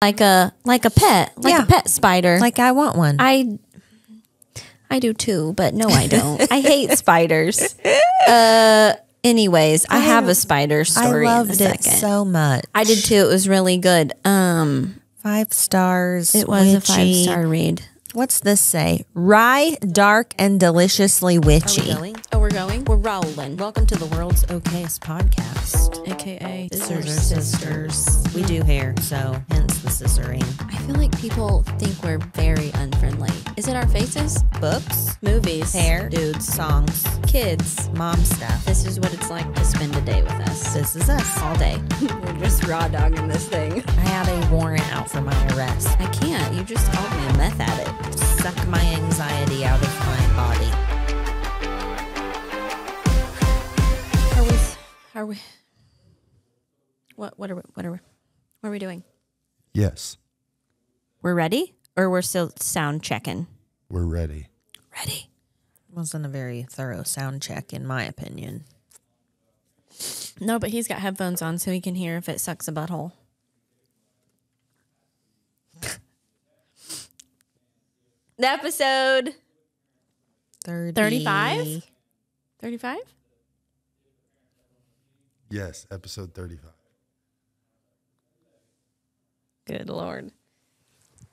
like a pet, a pet spider. Like I want one. I do too, but no, I don't. I hate spiders. Anyways, I have a spider story. I loved in a it second. so much. I did too. It was really good. 5 stars. It was witchy. a 5-star read. What's this say? Rye, dark, and deliciously witchy. Oh, we're going? We're rolling. Welcome to the world's okayest podcast, AKA Scissor Sisters. We do hair, so hence the scissoring. I feel like people think we're very unfriendly. Is it our faces? Books, Movies. hair, Dudes. songs, Kids. mom stuff. This is what it's like to spend a day with us. This is us. All day. We're just raw dogging this thing. I have a warrant out for my arrest. I can't. You just called me a meth addict. Suck my anxiety out of my body. Are we? What are we doing? Yes, We're ready, or we're still sound checking? we're ready. Ready. Wasn't a very thorough sound check, in my opinion. No, but he's got headphones on, so he can hear if it sucks a butthole. The episode 35? 35? Yes, episode 35. Good Lord.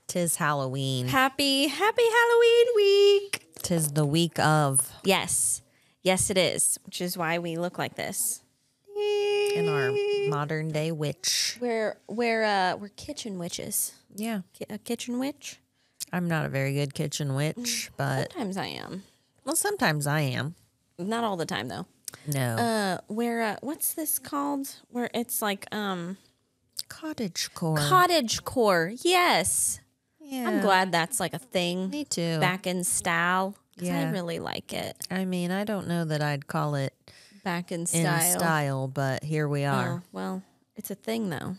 Tis Halloween. Happy Halloween week. Tis the week of. Yes. Yes, it is, which is why we look like this. In our modern day witch. We're kitchen witches. Yeah. A kitchen witch? I'm not a very good kitchen witch, but Sometimes I am. well, sometimes I am. Not all the time though. No. What's this called? Where it's like Cottage core. cottage core. Yes. Yeah. I'm glad that's like a thing. Me too. Back in style. 'Cause I Yeah. really like it. I mean, I don't know that I'd call it Back in in style. style, but here we are. Oh, well, it's a thing though.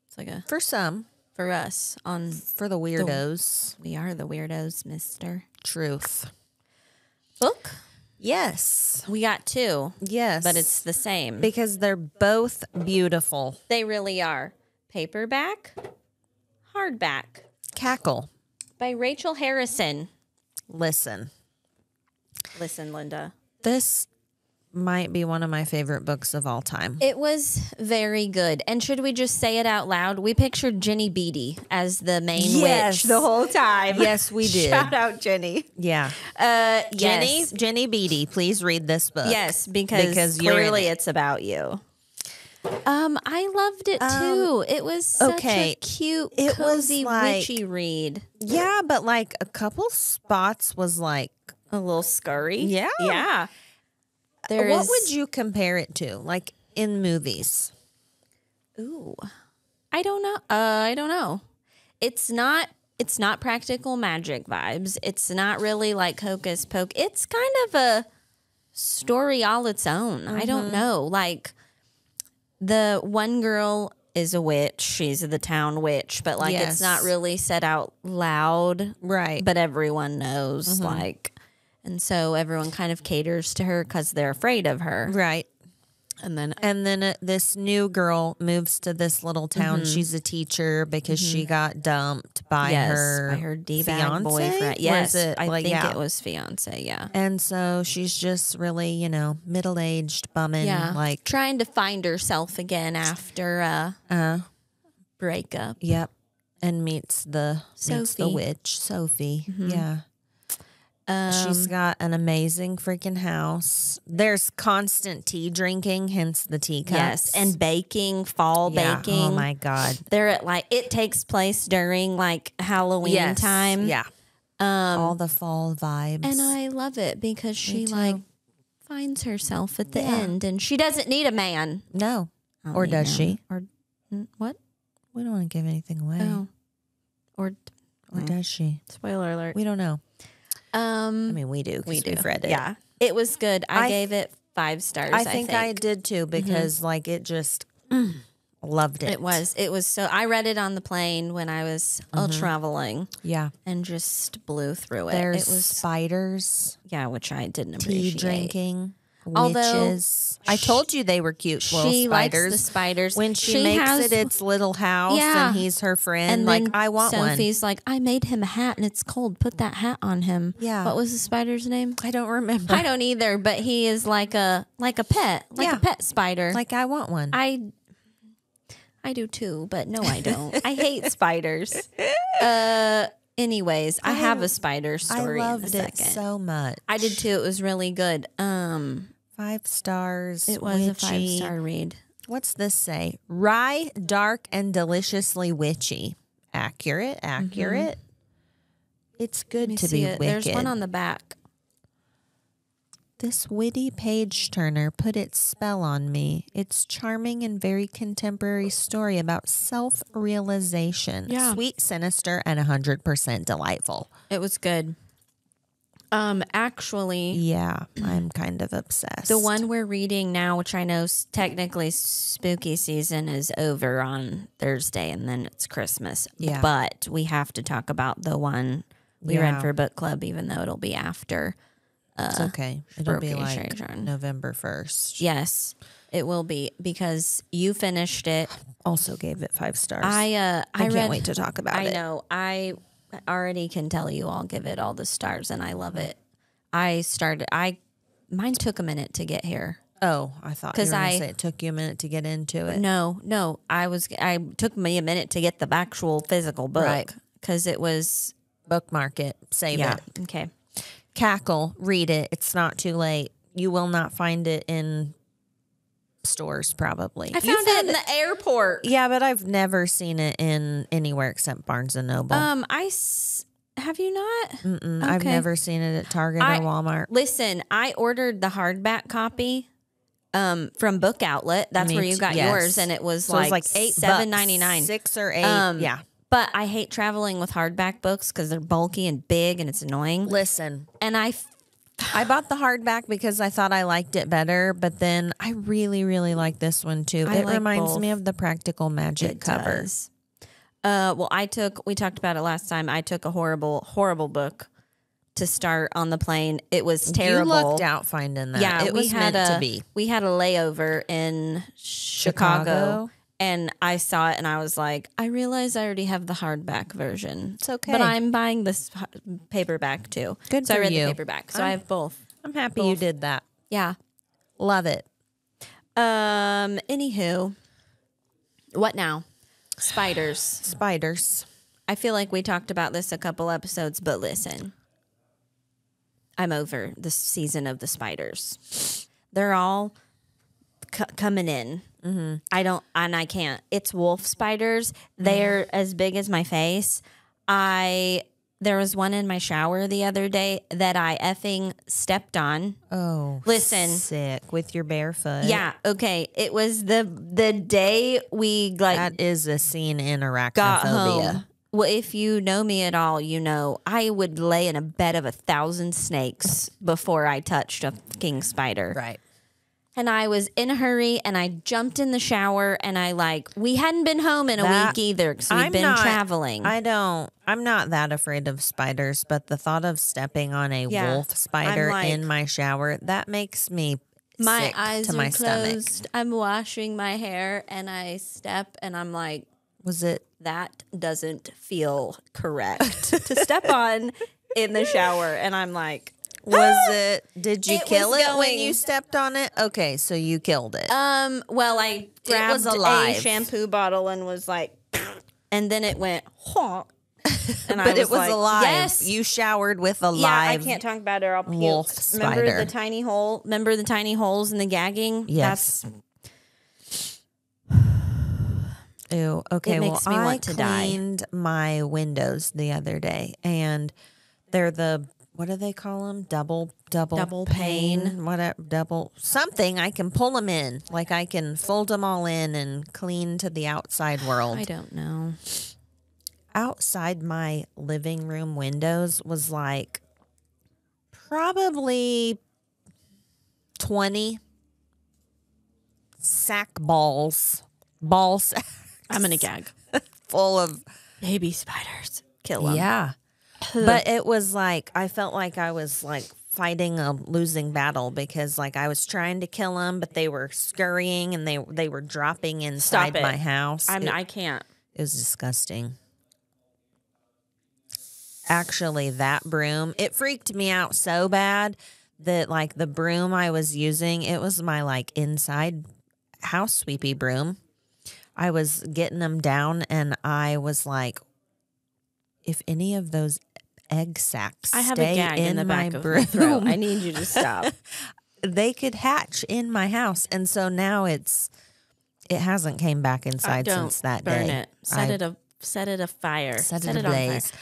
It's like a For some, for us on for the weirdos. we are the weirdos, mister. Truth. Book? Yes. We got two, Yes. but it's the same. because they're both beautiful. They really are. Paperback, hardback Cackle. by Rachel Harrison. Listen. Listen, Linda. This might be one of my favorite books of all time. It was very good. And should we just say it out loud? We pictured Jenny Beatty as the main Yes. witch the whole time. Yes, we did. Shout out Jenny. Yeah. Yes. Jenny Beatty, please read this book. Yes, because you're in clearly it. it's about you. I loved it too. It was such okay. a cute, It was cozy, like- witchy read. Yeah, but like a couple spots was like, A little scurry. Yeah. Yeah. what would you compare it to? Like in movies? Ooh, I don't know. I don't know. It's not practical magic vibes. It's not really like Hocus Pocus. It's kind of a story all its own. I don't know. Like the one girl is a witch. She's the town witch, but like Yes. it's not really said out loud. Right. But everyone knows like, and so everyone kind of caters to her because they're afraid of her. Right. And then This new girl moves to this little town. She's a teacher because she got dumped by her D-bag fiance? boyfriend. Or Yes, is it, I like, think yeah. it was fiance. Yeah, And so she's just really, middle-aged, bumming. yeah, Like, trying to find herself again after a breakup. yep. And meets the Sophie. witch, Sophie. Yeah. She's got an amazing freaking house. There's constant tea drinking, hence the teacups. Yes, and baking, fall Yeah. baking. Oh my God. They're at it takes place during like Halloween time. Yeah. All the fall vibes. And I love it because she too. like finds herself at the Yeah. end, and she doesn't need a man. No. I Or mean, does no. she? Or what? We don't want to give anything away. Oh, or Or does she? spoiler alert. We don't know. I mean, we do because we've read it. Yeah, it was good. I I gave it 5 stars. I think I did too because like it just loved it. It was so. I read it on the plane when I was traveling Yeah. and just blew through it. There's It was spiders, which I didn't tea appreciate. drinking. witches. I told you they were cute little She likes spiders. the spiders. When she makes it its little house and he's her friend, and like, then I want one. Sophie's like, I made him a hat and it's cold. Put that hat on him. Yeah. What was the spider's name? I don't remember. I don't either, but he is like a pet, a pet spider. Like, I want one. I do too, but no, I don't. I hate spiders. Anyways, I have a spider story. I loved in a it second. so much. I did too. It was really good. 5 stars. It was a witchy. 5-star read. What's this say? Rye, dark, and deliciously witchy. Accurate. It's good to be wicked. There's one on the back. This witty page turner put its spell on me. It's charming and very contemporary story about self-realization. Yeah. Sweet, sinister, and 100% delightful. It was good. Actually, Yeah, I'm kind of obsessed. the one we're reading now, which I know technically spooky season is over on Thursday and then it's Christmas. Yeah. But we have to talk about the one we read for book club, even though it'll be after. It's okay. It'll be Spooky like Season. November 1st. Yes, it will be because you finished it. Also gave it 5 stars. I can't wait to talk about it. I know. I already can tell you I'll give it all the stars and I love it. Mine took a minute to get here. Oh, I thought you were 'Cause going to say it took you a minute to get into it. No, I took me a minute to get the actual physical book. Right. Because it was, Bookmark it. Save it. okay. Cackle. Read it. It's not too late. You will not find it in stores, probably. I found it in the airport. Yeah, but I've never seen it in anywhere except Barnes and Noble. Have you not? Mm-mm, I've okay. never seen it at Target or Walmart. Listen, I ordered the hardback copy from Book Outlet. That's Me where you too, got yes. yours, and it was So it was like $8, $7.99. 6 or 8. Yeah. But I hate traveling with hardback books because they're bulky and big, and it's annoying. Listen, And I bought the hardback because I thought I liked it better, but then I really, really like this one too. I It like reminds both. me of the Practical Magic It cover. does. Well, we talked about it last time. I took a horrible, horrible book to start on the plane. It was terrible. You lucked out finding that. Yeah, it was meant to be. We had a layover in Chicago, and I saw it, and I was like, I realize I already have the hardback version. It's okay. But I'm buying this paperback too. Good so for I read you. the paperback. So I have both. I'm happy you did that. Yeah. Love it. Anywho, what now? Spiders. I feel like we talked about this a couple episodes, but listen, I'm over the season of the spiders. They're all coming in. Mm-hmm. I can't. It's wolf spiders. They're as big as my face. There was one in my shower the other day that I effing stepped on. Oh, listen, sick with your bare foot. Yeah, okay. It was the day we that is a scene in arachnophobia. got home. Well, if you know me at all, you know I would lay in a bed of 1,000 snakes before I touched a king spider. Right. And I was in a hurry, and I jumped in the shower, and we hadn't been home in a week either because we'd been traveling. I'm not that afraid of spiders, but the thought of stepping on a wolf spider in my shower, that makes me sick eyes to my are stomach. closed. I'm washing my hair, and I step, and I'm like, Was it? that doesn't feel correct to step on in the shower. And I'm like, was it? Did you It kill was it when going- you stepped on it? Okay, so you killed it. well, I grabbed alive. a shampoo bottle and was like, and then it went, honk. And but it was like, alive. Yes. You showered with a Yeah, I live. can't talk about it or I'll puke. wolf spider. Remember the tiny hole? Remember the tiny holes in the gagging? Yes. Ew. Okay. It makes me I want to die. cleaned my windows the other day, and they're the what do they call them? Double pane. Whatever. Double something. I can pull them in. Like I can fold them all in and clean to the outside world. I don't know. Outside my living room windows was like probably 20 ball sacks I'm going to gag. full of Baby spiders. Kill them. yeah. But it was like I felt like I was like fighting a losing battle because like I was trying to kill them, but they were scurrying and they were dropping inside my house. I can't. It was disgusting. Actually, that broom, it freaked me out so bad that like the broom I was using, it was my like inside house sweepy broom. I was getting them down and I was like, if any of those egg sacs I have stay a gag in the back of broom, my throat. I need you to stop. they could hatch in my house. And so now it hasn't came back inside since that burn day. it. Set it afire. Set it it on fire. ablaze.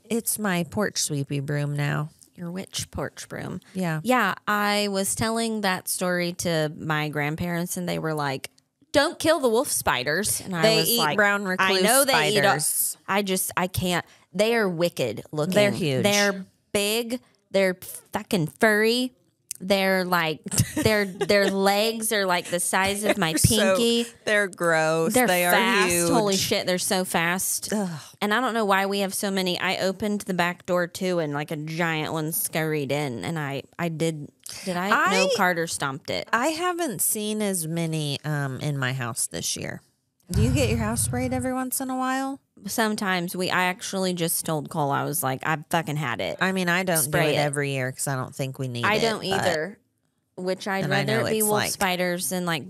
It's my porch sweepy broom now. Your witch porch broom. Yeah. Yeah, I was telling that story to my grandparents, and they were like, "Don't kill the wolf spiders." And They I was eat like, brown recluse I know they spiders. I can't. They are wicked looking. They're huge. They're big. They're fucking furry. They're like their legs are like the size of my pinky. They're gross. They're they fast. are huge. Holy shit, they're so fast. Ugh. And I don't know why we have so many. I opened the back door too, and like a giant one scurried in. And I did. No, Carter stomped it. I haven't seen as many in my house this year. Do you get your house sprayed every once in a while? Sometimes I actually just told Cole, I was like, I fucking had it. I mean, I don't Spray do it it. every year because I don't think we need it. I don't but- either. Which I'd And I rather know it be it's wolf like- spiders than like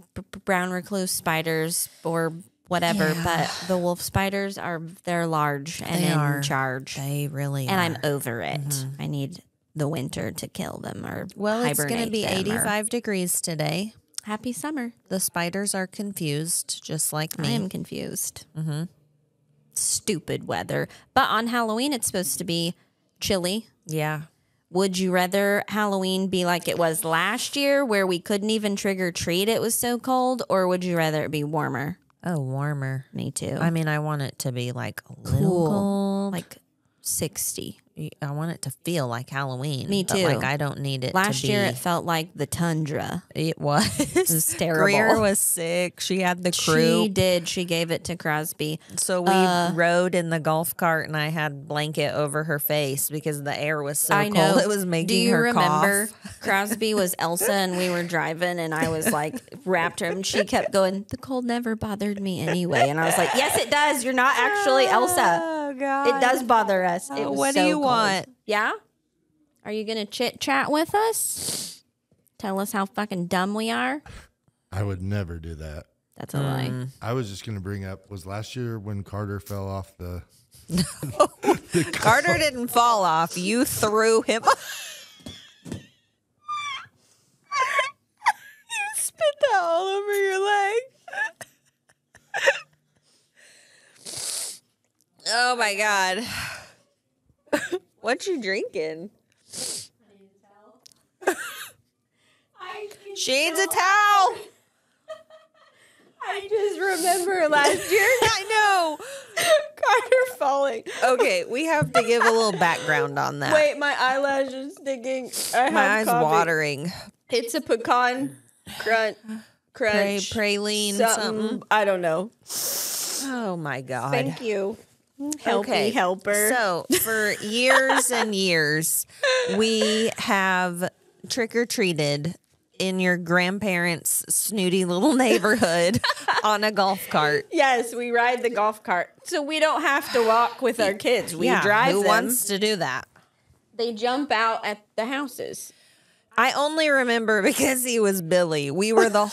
brown recluse spiders or whatever. Yeah. But the wolf spiders they're large and They in are. charge. They really And are. I'm over it. I need the winter to kill them or Well, it's going to hibernate be them or- 85 degrees today. Happy summer. The spiders are confused, just like I me. am confused. Mm-hmm. Stupid weather. But on Halloween, it's supposed to be chilly. Yeah. Would you rather Halloween be like it was last year where we couldn't even trick or treat? It was so cold. Or would you rather it be warmer? Oh, warmer. Me too. I mean, I want it to be like a little cool. cold. Like 60. I want it to feel like Halloween. Me but, too. like I don't need it Last to be. year it felt like the tundra. It was. It was terrible. Greer was sick. She had the crew. She did. She gave it to Crosby. So we rode in the golf cart, and I had a blanket over her face because the air was so I know. cold. It was making Do you her remember cough. Crosby was Elsa and we were driving and I was like wrapped her and she kept going, the cold never bothered me anyway. And I was like, yes, it does. You're not actually Elsa. Oh God! It does bother us. It was what so do you cold. want? Yeah? Are you going to chit chat with us? Tell us how fucking dumb we are? I would never do that. That's a lie. I was just going to bring up, was last year when Carter fell off the... Carter didn't fall off. You threw him. You spit that all over your leg. Oh my God. What you drinking? She needs a towel. I just remember last year. I know. Carter falling. Okay, we have to give a little background on that. Wait, my eyelash is sticking. I my have eyes coffee. watering. It's a pecan crunch. Praline something. I don't know. Oh my God. Thank you. Helpy helper. So for years and years, we have trick-or-treated in your grandparents' snooty little neighborhood on a golf cart. yes, we ride the golf cart. So we don't have to walk with our kids. We drive who them. wants to do that? They jump out at the houses. I only remember because he was Billy. We were a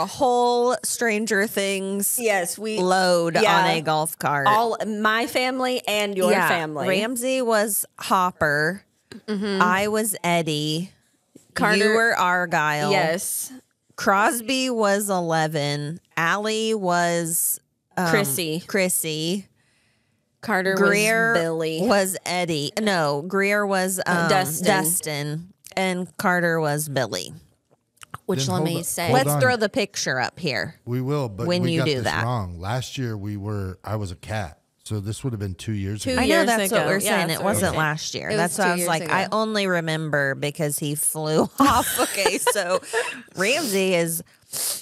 whole Stranger Things Yes, we load on a golf cart. all my family and your family. Ramsey was Hopper. I was Eddie. Carter- You were Argyle. Yes. Crosby was 11. Allie was Chrissy. Carter Greer was Billy. was Eddie. No, Greer was Dustin. And Carter was Billy. Which Then let hold me on- say. hold Let's on. throw the picture up here. We will, but When we you got do this that. wrong. Last year I was a cat. So this would have been 2 years ago. Two I know years that's what ago. we're Yeah, saying. that's It what we're wasn't saying. last year. It was That's why 2 I was years like, ago. I only remember because he flew off. Okay, so Ramsey is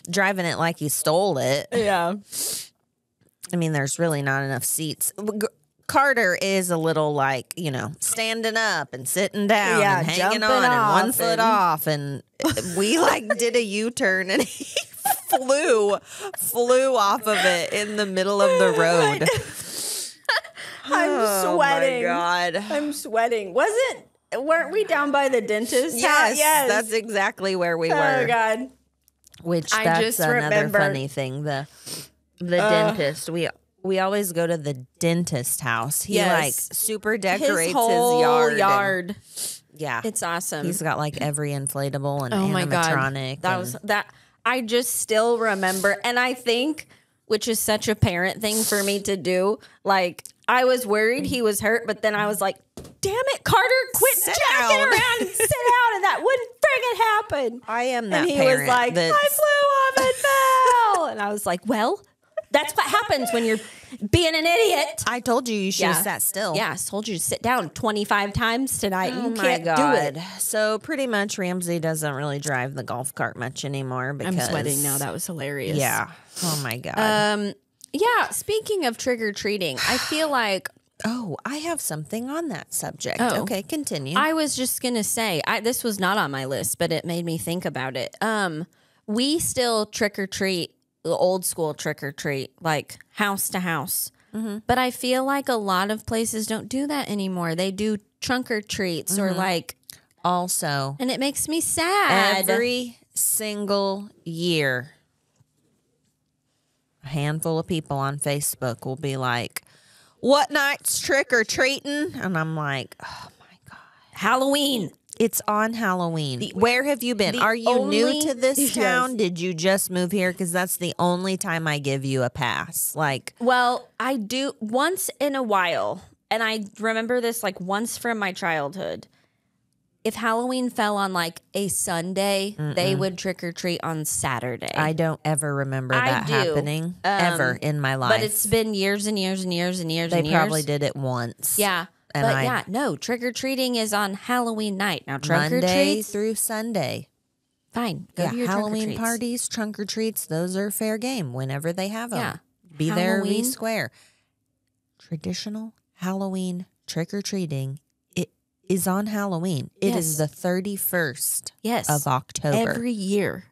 driving it like he stole it. Yeah. I mean, there's really not enough seats. Carter is a little like, standing up and sitting down Yeah, and hanging jumping on and off one foot and- off. And we like did a U-turn and he flew off of it in the middle of the road. I'm sweating. Oh my God. I'm sweating. Weren't we down by the dentist? Yes, that's exactly where we were. Oh God. Which I that's just another remember- funny thing. The dentist. We always go to the dentist house. He Yes. like super decorates His whole his yard. Yeah. It's awesome. He's got like every inflatable and Oh my God. animatronic. That was that. I just still remember. And I think, which is such a parent thing for me to do, like, I was worried he was hurt, but then I was like, damn it, Carter, quit Sit jacking down. around and sit down, and that wouldn't friggin' happen. I am that And he parent was like, that's- I flew off and fell. And I was like, well, that's what happens when you're being an idiot. I told you should have sat still. Yeah, I told you to sit down 25 times tonight. Oh You my can't God. do it. So pretty much Ramsey doesn't really drive the golf cart much anymore because I'm sweating now. That was hilarious. Yeah. Oh my God. Yeah, speaking of trick-or-treating, I feel like Oh, I have something on that subject. Oh. Okay, continue. I was just going to say, this was not on my list, but it made me think about it. We still trick-or-treat, the old school trick-or-treat, like house to house. Mm-hmm. But I feel like a lot of places don't do that anymore. They do trunk-or-treats or like, Also, and it makes me sad. every single year, a handful of people on Facebook will be like, what night's trick or treating? And I'm like, oh my God. Halloween. It's on Halloween. Where have you been? Are you new to this Yes. town? Did you just move here? Because that's the only time I give you a pass. Like, Well, I do once in a while, and I remember this like once from my childhood. If Halloween fell on like a Sunday, they would trick or treat on Saturday. I don't ever remember I that do. happening ever in my life. But it's been years and years and years and years they and years. probably did it once. Yeah. And but I- yeah, no, trick or treating is on Halloween night. Now trunk or Monday treats, through Sunday. fine. Go Yeah, to your Halloween trunk-or-treats. parties, trunk or treats, those are fair game whenever they have them. Yeah. Be there, be Halloween. square. Traditional Halloween trick or treating, it is on Halloween. It is Yes. the 31st Yes. of October. Every year.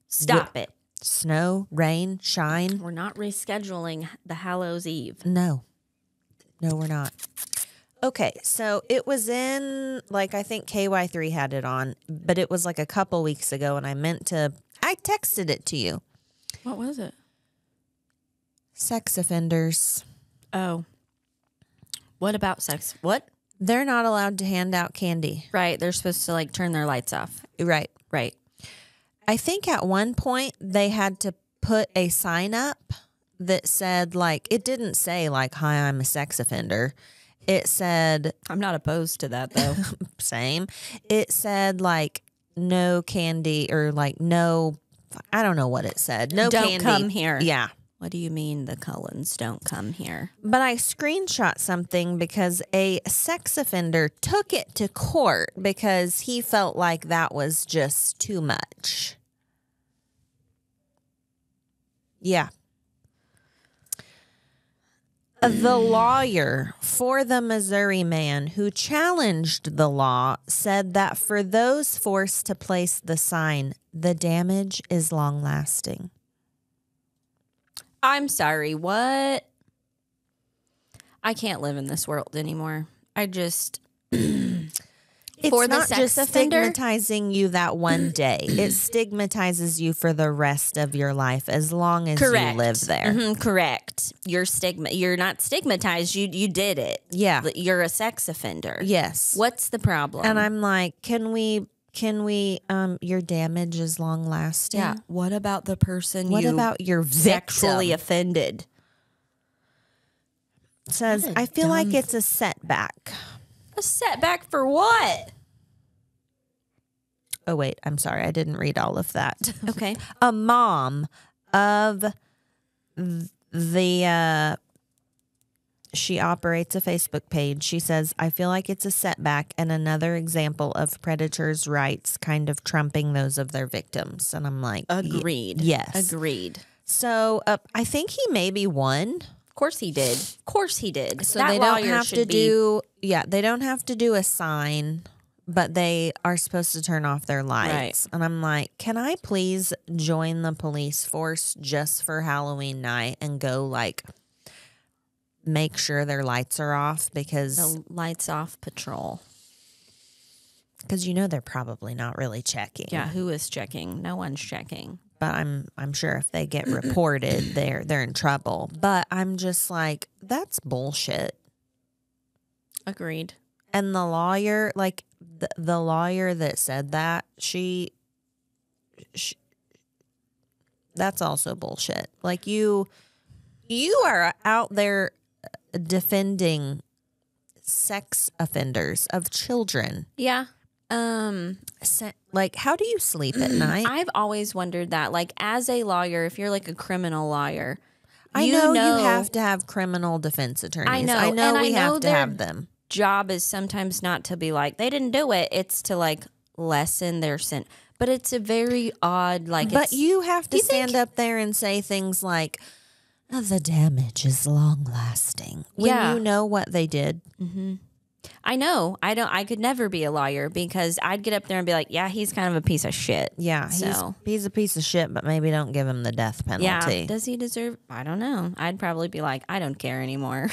Stop it. Snow, rain, shine. We're not rescheduling the Hallows Eve. No, we're not. Okay, so it was in, like, I think KY3 had it on, but it was like a couple weeks ago, and I texted it to you. What was it? Sex offenders. Oh. What about sex? What? They're not allowed to hand out candy. Right. They're supposed to like turn their lights off. Right. Right. I think at one point they had to put a sign up that said, like, it didn't say, like, hi, I'm a sex offender. It said, I'm not opposed to that though. same. It said, like, no candy or, like, no, I don't know what it said. No Don't candy. come here. Yeah. What do you mean the Cullens don't come here? But I screenshot something because a sex offender took it to court because he felt like that was just too much. Yeah. The lawyer for the Missouri man who challenged the law said that for those forced to place the sign, the damage is long lasting. I'm sorry, what? I can't live in this world anymore. I just It's For the not sex just offender? stigmatizing you that one day. It stigmatizes you for the rest of your life as long as correct. you live there. Mhm, correct. You're not stigmatized. You did it. Yeah. You're a sex offender. Yes. What's the problem? And I'm like, can we your damage is long lasting? yeah. What about the person What you about your sexually victim? offended? It says, What a I feel like dumb- it's a setback. A setback for what? Oh, wait, I'm sorry. I didn't read all of that. Okay. A mom of the she operates a Facebook page. She says, I feel like it's a setback and another example of predators' rights kind of trumping those of their victims. And I'm like, Agreed. yes. Agreed. So I think he maybe won Of course he did. Of course he did. So that they don't lawyer have should to be, do, they don't have to do a sign, but they are supposed to turn off their lights. Right. And I'm like, can I please join the police force just for Halloween night and go like make sure their lights are off because the lights off patrol. they're probably not really checking. Yeah, who is checking? No one's checking. But I'm sure if they get reported, they're in trouble. But I'm just like, that's bullshit. Agreed. And the lawyer, like the lawyer that said that, she that's also bullshit. Like you are out there defending sex offenders of children. Yeah. Like, how do you sleep at night? I've always wondered that. Like, as a lawyer, if you're like a criminal lawyer, I know you have to have criminal defense attorneys. I know. I know And we I know have to their have them. job is sometimes not to be like, they didn't do it. It's to like lessen their sin. But it's a very odd, like, But you have to stand up there and say things like, "Oh, the damage is long lasting." When you know what they did. Mm-hmm. I know. I could never be a lawyer because I'd get up there and be like, yeah, he's kind of a piece of shit. Yeah, he's a piece of shit, but maybe don't give him the death penalty. Yeah. Does he deserve? I don't know. I'd probably be like, I don't care anymore.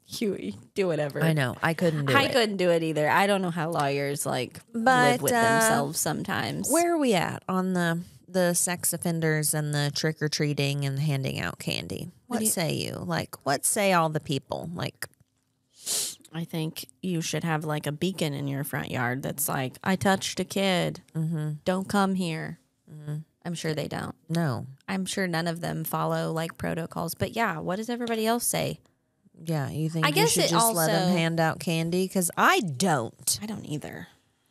You do whatever. I know. I couldn't do it. I couldn't do it either. I don't know how lawyers live with themselves sometimes. Where are we at on the sex offenders and the trick or treating and handing out candy? What say you? Like, what say all the people? Like, I think you should have like a beacon in your front yard that's like, I touched a kid. Mm-hmm. Don't come here. Mm-hmm. I'm sure they don't. No. I'm sure none of them follow like protocols. But yeah, what does everybody else say? Yeah, you think I you guess should just let them hand out candy? Because I don't. I don't either.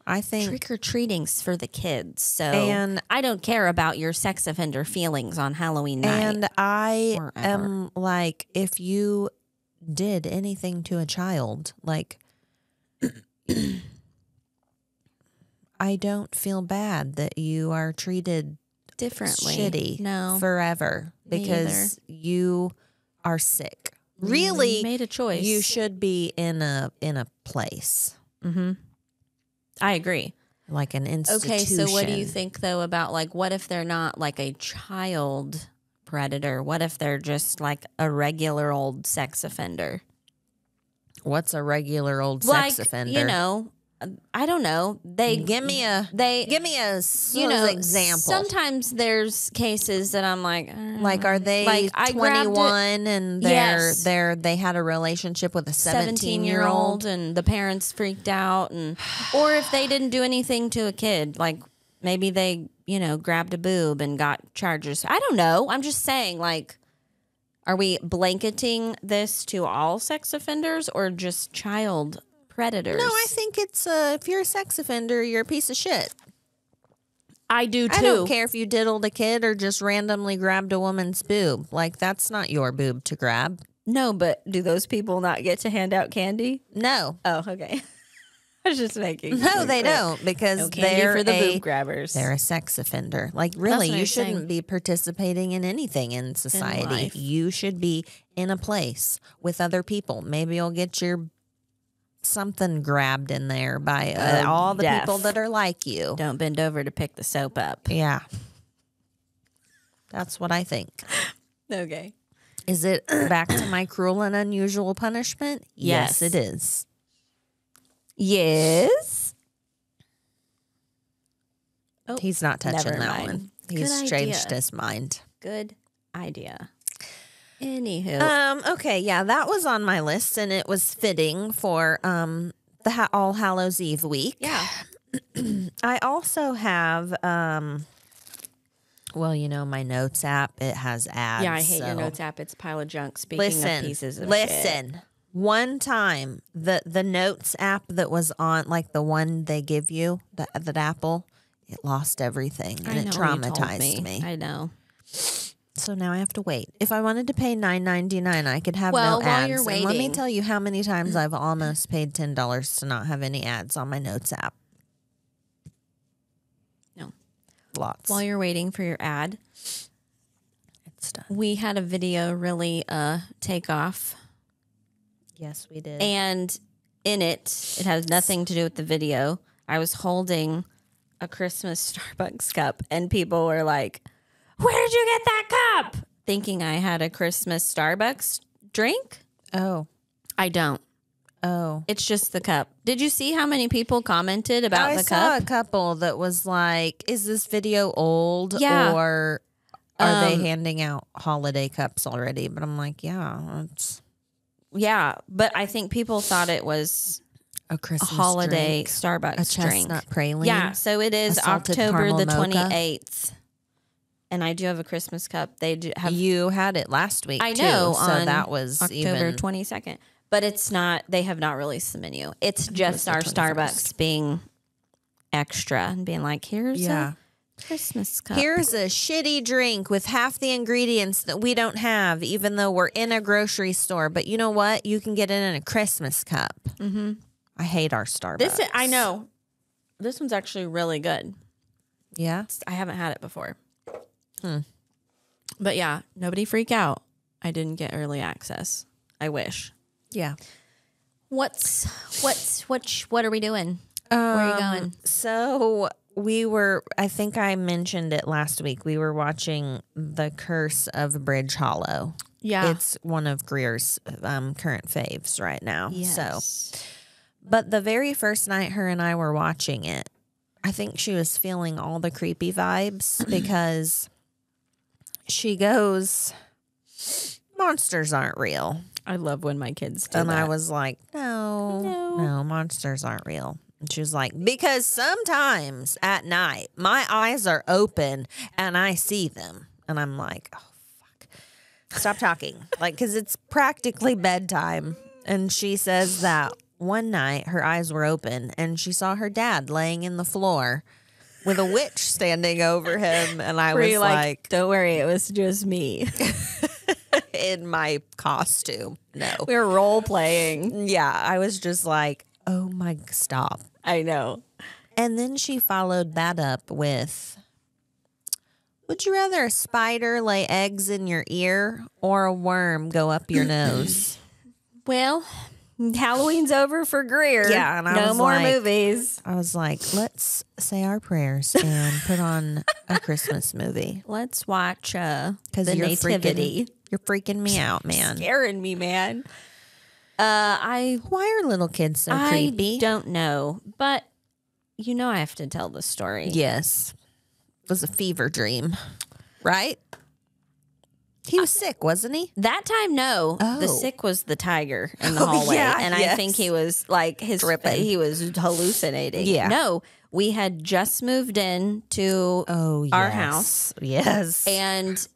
I think trick-or-treating's for the kids. So and I don't care about your sex offender feelings on Halloween night. And I am like, if you did anything to a child, like, I don't feel bad that you are treated differently, shitty forever because you are sick. Really, you made a choice. You should be in a place. Mm-hmm. I agree. Like an institution. Okay, so what do you think though about like, what if they're not like a child predator? What if they're just like a regular old sex offender? What's a regular old sex offender? You know, I don't know. Give me a example. Sometimes there's cases that I'm like, like, are they like 21 and they had a relationship with a 17-year-old and the parents freaked out, and or if they didn't do anything to a kid, like maybe they grabbed a boob and got charges. I don't know. I'm just saying, like, are we blanketing this to all sex offenders or just child predators? No, I think it's if you're a sex offender, you're a piece of shit. I do too. I don't care if you diddled a kid or just randomly grabbed a woman's boob. Like, that's not your boob to grab. No, but do those people not get to hand out candy? No. Oh, okay. I was just making. No, they don't, because no candy they're for the boob grabbers. They're a sex offender. Like, really, you shouldn't be participating in anything in society. You should be in a place with other people. Maybe you'll get your something grabbed in there by all the people that are like you. Don't bend over to pick the soap up. Yeah. That's what I think. Okay. Is it back to my cruel and unusual punishment? Yes, it is. Yes. Oh, he's not touching that one. He's changed his mind. Good idea. Anywho. Okay, yeah, that was on my list, and it was fitting for the All Hallows Eve week. Yeah. I also have my notes app, it has ads. Yeah, I hate your notes app. It's a pile of junk. Speaking of pieces of shit. One time, the notes app that was on, like the one they give you, the Apple, it lost everything, and it traumatized me. I know. So now I have to wait. If I wanted to pay $9.99, I could have no ads. While you're waiting, and let me tell you how many times I've almost paid $10 to not have any ads on my notes app. No. Lots. While you're waiting for your ad, It's done. We had a video really take off. Yes, we did. And in it has nothing to do with the video. I was holding a Christmas Starbucks cup, and people were like, "Where did you get that cup?" Thinking I had a Christmas Starbucks drink. Oh. I don't. Oh. It's just the cup. Did you see how many people commented about the cup? I saw a couple that was like, is this video old? Yeah. Or are they handing out holiday cups already? But I'm like, yeah, it's Yeah, but I think people thought it was a Christmas holiday drink. Starbucks A drink. chestnut praline. Yeah, so it is A salted October caramel the mocha. 28th. And I do have a Christmas cup. They do have. You had it last week, I too, know. so on that was October even 22nd. But it's not. They have not released the menu. It's just the our 21st. Starbucks being extra and being like, here's a Christmas cup. Here's a shitty drink with half the ingredients that we don't have, even though we're in a grocery store. But you know what? You can get it in a Christmas cup. Mm-hmm. I hate our Starbucks. I know. This one's actually really good. Yeah? I haven't had it before. But yeah, nobody freak out. I didn't get early access. I wish. Yeah. What are we doing? Where are you going? So we were, I think I mentioned it last week. We were watching The Curse of Bridge Hollow. Yeah. It's one of Greer's current faves right now. Yes. So, but the very first night her and I were watching it, I think she was feeling all the creepy vibes because she goes, monsters aren't real. I love when my kids do And that. I was like, no, monsters aren't real. And she was like, because sometimes at night, my eyes are open and I see them. And I'm like, oh, fuck. Stop talking. Like, because it's practically bedtime. And she says that one night her eyes were open and she saw her dad laying in the floor with a witch standing over him. And I was like, don't worry, it was just me. in my costume. No. We were role playing. Yeah, I was just like, oh my, stop. I know. And then she followed that up with, would you rather a spider lay eggs in your ear or a worm go up your nose? Well, Halloween's over for Greer. Yeah, and I no was more like- movies. I was like, let's say our prayers and put on a Christmas movie. Let's watch Because the Nativity. You're freaking me out, man. Scaring me, man. Why Why are little kids so creepy? I don't know, but you know I have to tell the story. Yes. It was a fever dream, right? He was sick, wasn't he? That time, no. Oh. The sick was the tiger in the hallway. yeah, and I yes. think he was like Dripping. he was hallucinating. Yeah. No, we had just moved in to our house. Yes. And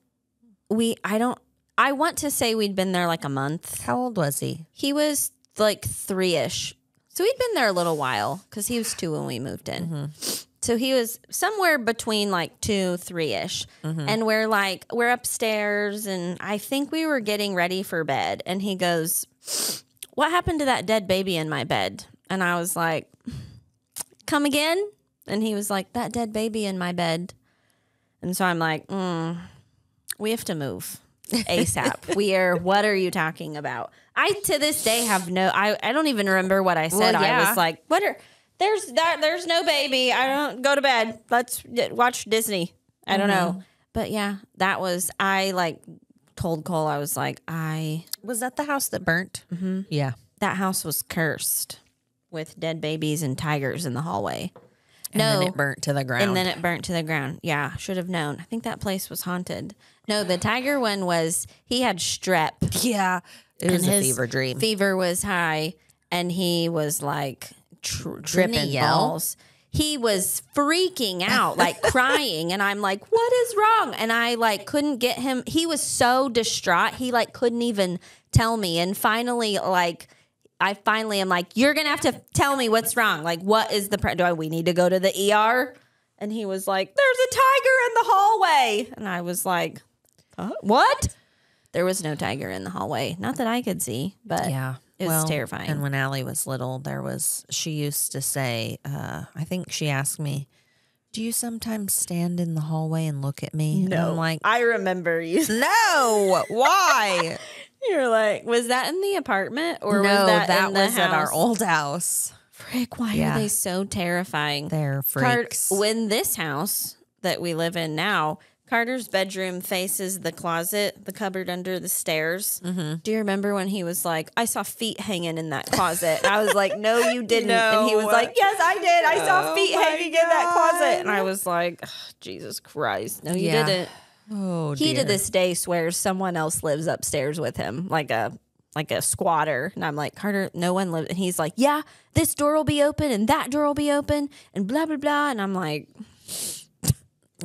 I want to say we'd been there like a month. How old was he? He was like 3-ish. So he'd been there a little while because he was 2 when we moved in. Mm-hmm. So he was somewhere between like 2, 3-ish. Mm-hmm. And we're upstairs and I think we were getting ready for bed. And he goes, what happened to that dead baby in my bed? And I was like, come again? And he was like, that dead baby in my bed. And so I'm like, we have to move ASAP. What are you talking about? I, to this day, have I don't even remember what I said. Well, yeah. I was like, there's no baby. I don't go to bed. Let's watch Disney. I don't know. But yeah, I like told Cole, I was like, Was that the house that burnt? Mm-hmm. Yeah. that house was cursed with dead babies and tigers in the hallway. And then it burnt to the ground. And then it burnt to the ground. Yeah, should have known. I think that place was haunted. No, the tiger one was, he had strep. yeah. It was and a his fever dream. Fever was high, and he was like Didn't dripping he yell? balls. He was freaking out, like crying, and I'm like, "What is wrong?" And I like couldn't get him. He was so distraught. He like couldn't even tell me. And finally, like, I finally am like, "You're gonna have to tell me what's wrong. Like, what is the we need to go to the ER?" And he was like, "There's a tiger in the hallway," and I was like, "What?" There was no tiger in the hallway. Not that I could see, but Yeah. it was terrifying. And when Allie was little, she used to say, I think she asked me, Do you sometimes stand in the hallway and look at me? And No. I'm like, I remember you. no, why? You're like, was that in the apartment or No, was that in the was at our house? old house. Frick, why Yeah. are they so terrifying? They're freaks. When this house that we live in now, Carter's bedroom faces the closet, the cupboard under the stairs. Mm-hmm. Do you remember when he was like, I saw feet hanging in that closet? And I was like, no, you didn't. No. And he was like, yes, I did. I saw feet my hanging in that closet. And I was like, "Ugh, Jesus Christ. No, you Yeah. didn't. Oh, He dear. to this day swears someone else lives upstairs with him, like a squatter. And I'm like, Carter, no one lives. And he's like, yeah, this door will be open and that door will be open and blah, blah, blah. And I'm like,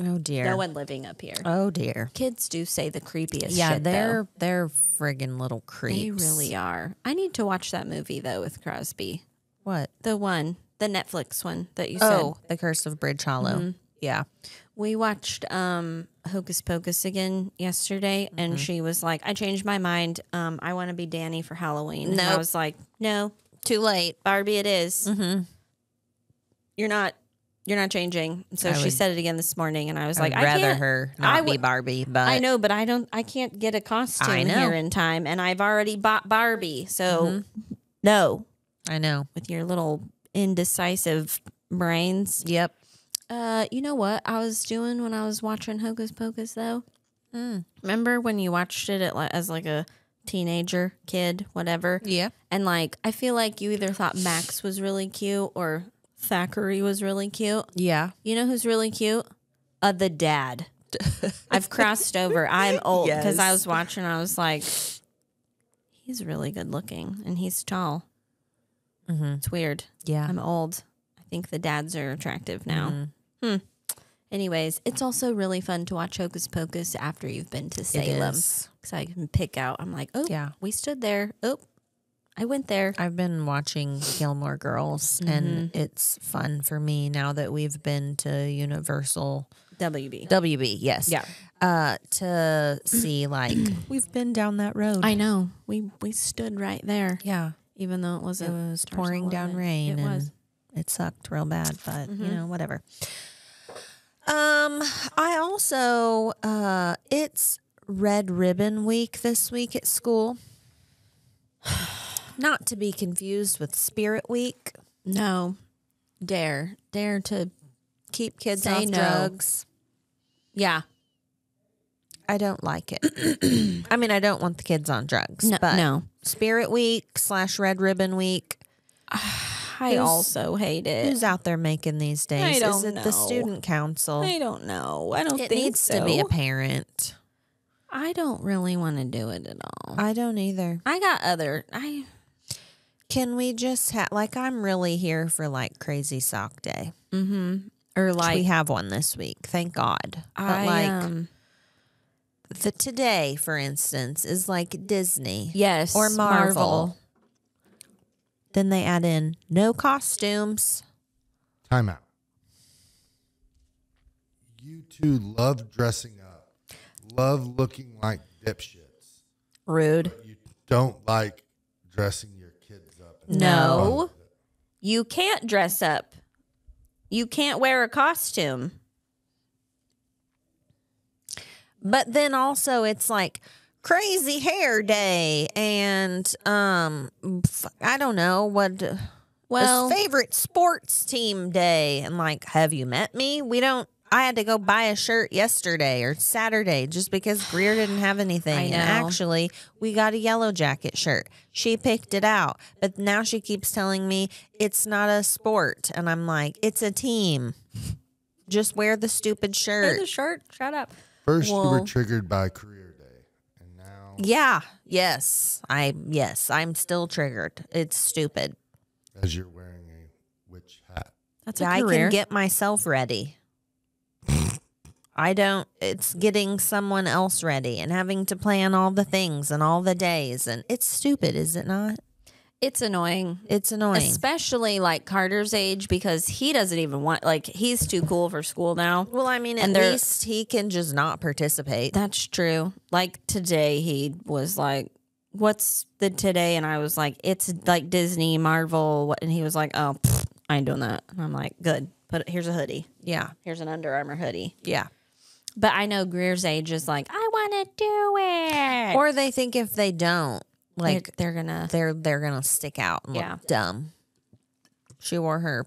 Oh, dear. no one living up here. Oh, dear. Kids do say the creepiest Yeah, shit, though. they're friggin' little creeps. They really are. I need to watch that movie, though, with Crosby. What? The Netflix one that you Oh, said. The Curse of Bridge Hollow. Yeah. We watched Hocus Pocus again yesterday, and she was like, I changed my mind. I want to be Danny for Halloween. And I Nope. was like, no, Too late. Barbie it is. Mm-hmm. You're not changing. So I she would- said it again this morning, and I was I'd like, I rather can't. her I not be would- Barbie, but I know, but I can't get a costume I know. here in time, and I've already bought Barbie. So no, I know. with your little indecisive brains. Yep. You know what I was doing when I was watching Hocus Pocus though? Remember when you watched it as like a teenager, kid, whatever? Yeah. And like I feel like you either thought Max was really cute or Thackeray was really cute. Yeah. You know who's really cute? The dad. I've crossed over. I'm old because I Yes. was watching. I was like, he's really good looking and he's tall. It's weird. Yeah. I'm old. I think the dads are attractive now. Anyways, it's also really fun to watch Hocus Pocus after you've been to Salem. is. Because I can pick out, I'm like, oh, Yeah. we stood there. Oh, I went there. I've been watching Gilmore Girls, and it's fun for me now that we've been to Universal WB. Yes. Yeah. To see like we've been down that road. I know. We stood right there. yeah. Even though it wasn't. It was pouring down rain. It and was. It sucked real bad, but you know, whatever. I also it's Red Ribbon Week this week at school. Not to be confused with Spirit Week. No. Dare to. Keep kids Say off no. drugs. Yeah. I don't like it. I mean, I don't want the kids on drugs. No. but no. Spirit Week / Red Ribbon Week. I also hate it. Who's out there making these days? I don't Is it know. the student council? I don't know. I don't It think needs so. to be a parent. I don't really want to do it at all. I don't either. I got Can we just have like I'm really here for like Crazy Sock Day. or like We have one this week, thank God. But today, for instance, is like Disney. yes, Or Marvel. Then they add in no costumes. Time out. You two love dressing up, love looking like dipshits. Rude. You don't like dressing your kids up. and No. having fun with it. You can't dress up. You can't wear a costume. But then also it's like crazy hair day and I don't know what Well, favorite sports team day and like have you met me? I had to go buy a shirt yesterday or Saturday just because Greer didn't have anything. I know. And actually, we got a Yellow Jacket shirt. She picked it out, but now she keeps telling me it's not a sport. And I'm like, it's a team. Just wear the stupid wear shirt. the shirt. Shut up. First, you were Well- triggered by career day, and now Yeah. Yes. I'm still triggered. It's stupid. as you're wearing a witch hat. That's I can get myself ready. It's getting someone else ready and having to plan all the things and all the days. And it's stupid, is it not? It's annoying. It's annoying. Especially like Carter's age because he doesn't even want, like, he's too cool for school now. Well, I mean, at And they're- least he can just not participate. That's true. Like today, he was like, what's the today? And I was like, it's like Disney, Marvel. And he was like, oh, I ain't doing that. And I'm like, good. Here's a hoodie. Yeah. Here's an Under Armour hoodie. Yeah. But I know Greer's age is like, I want to do it. Or they think if they don't, like they're gonna they're gonna stick out and look dumb. She wore her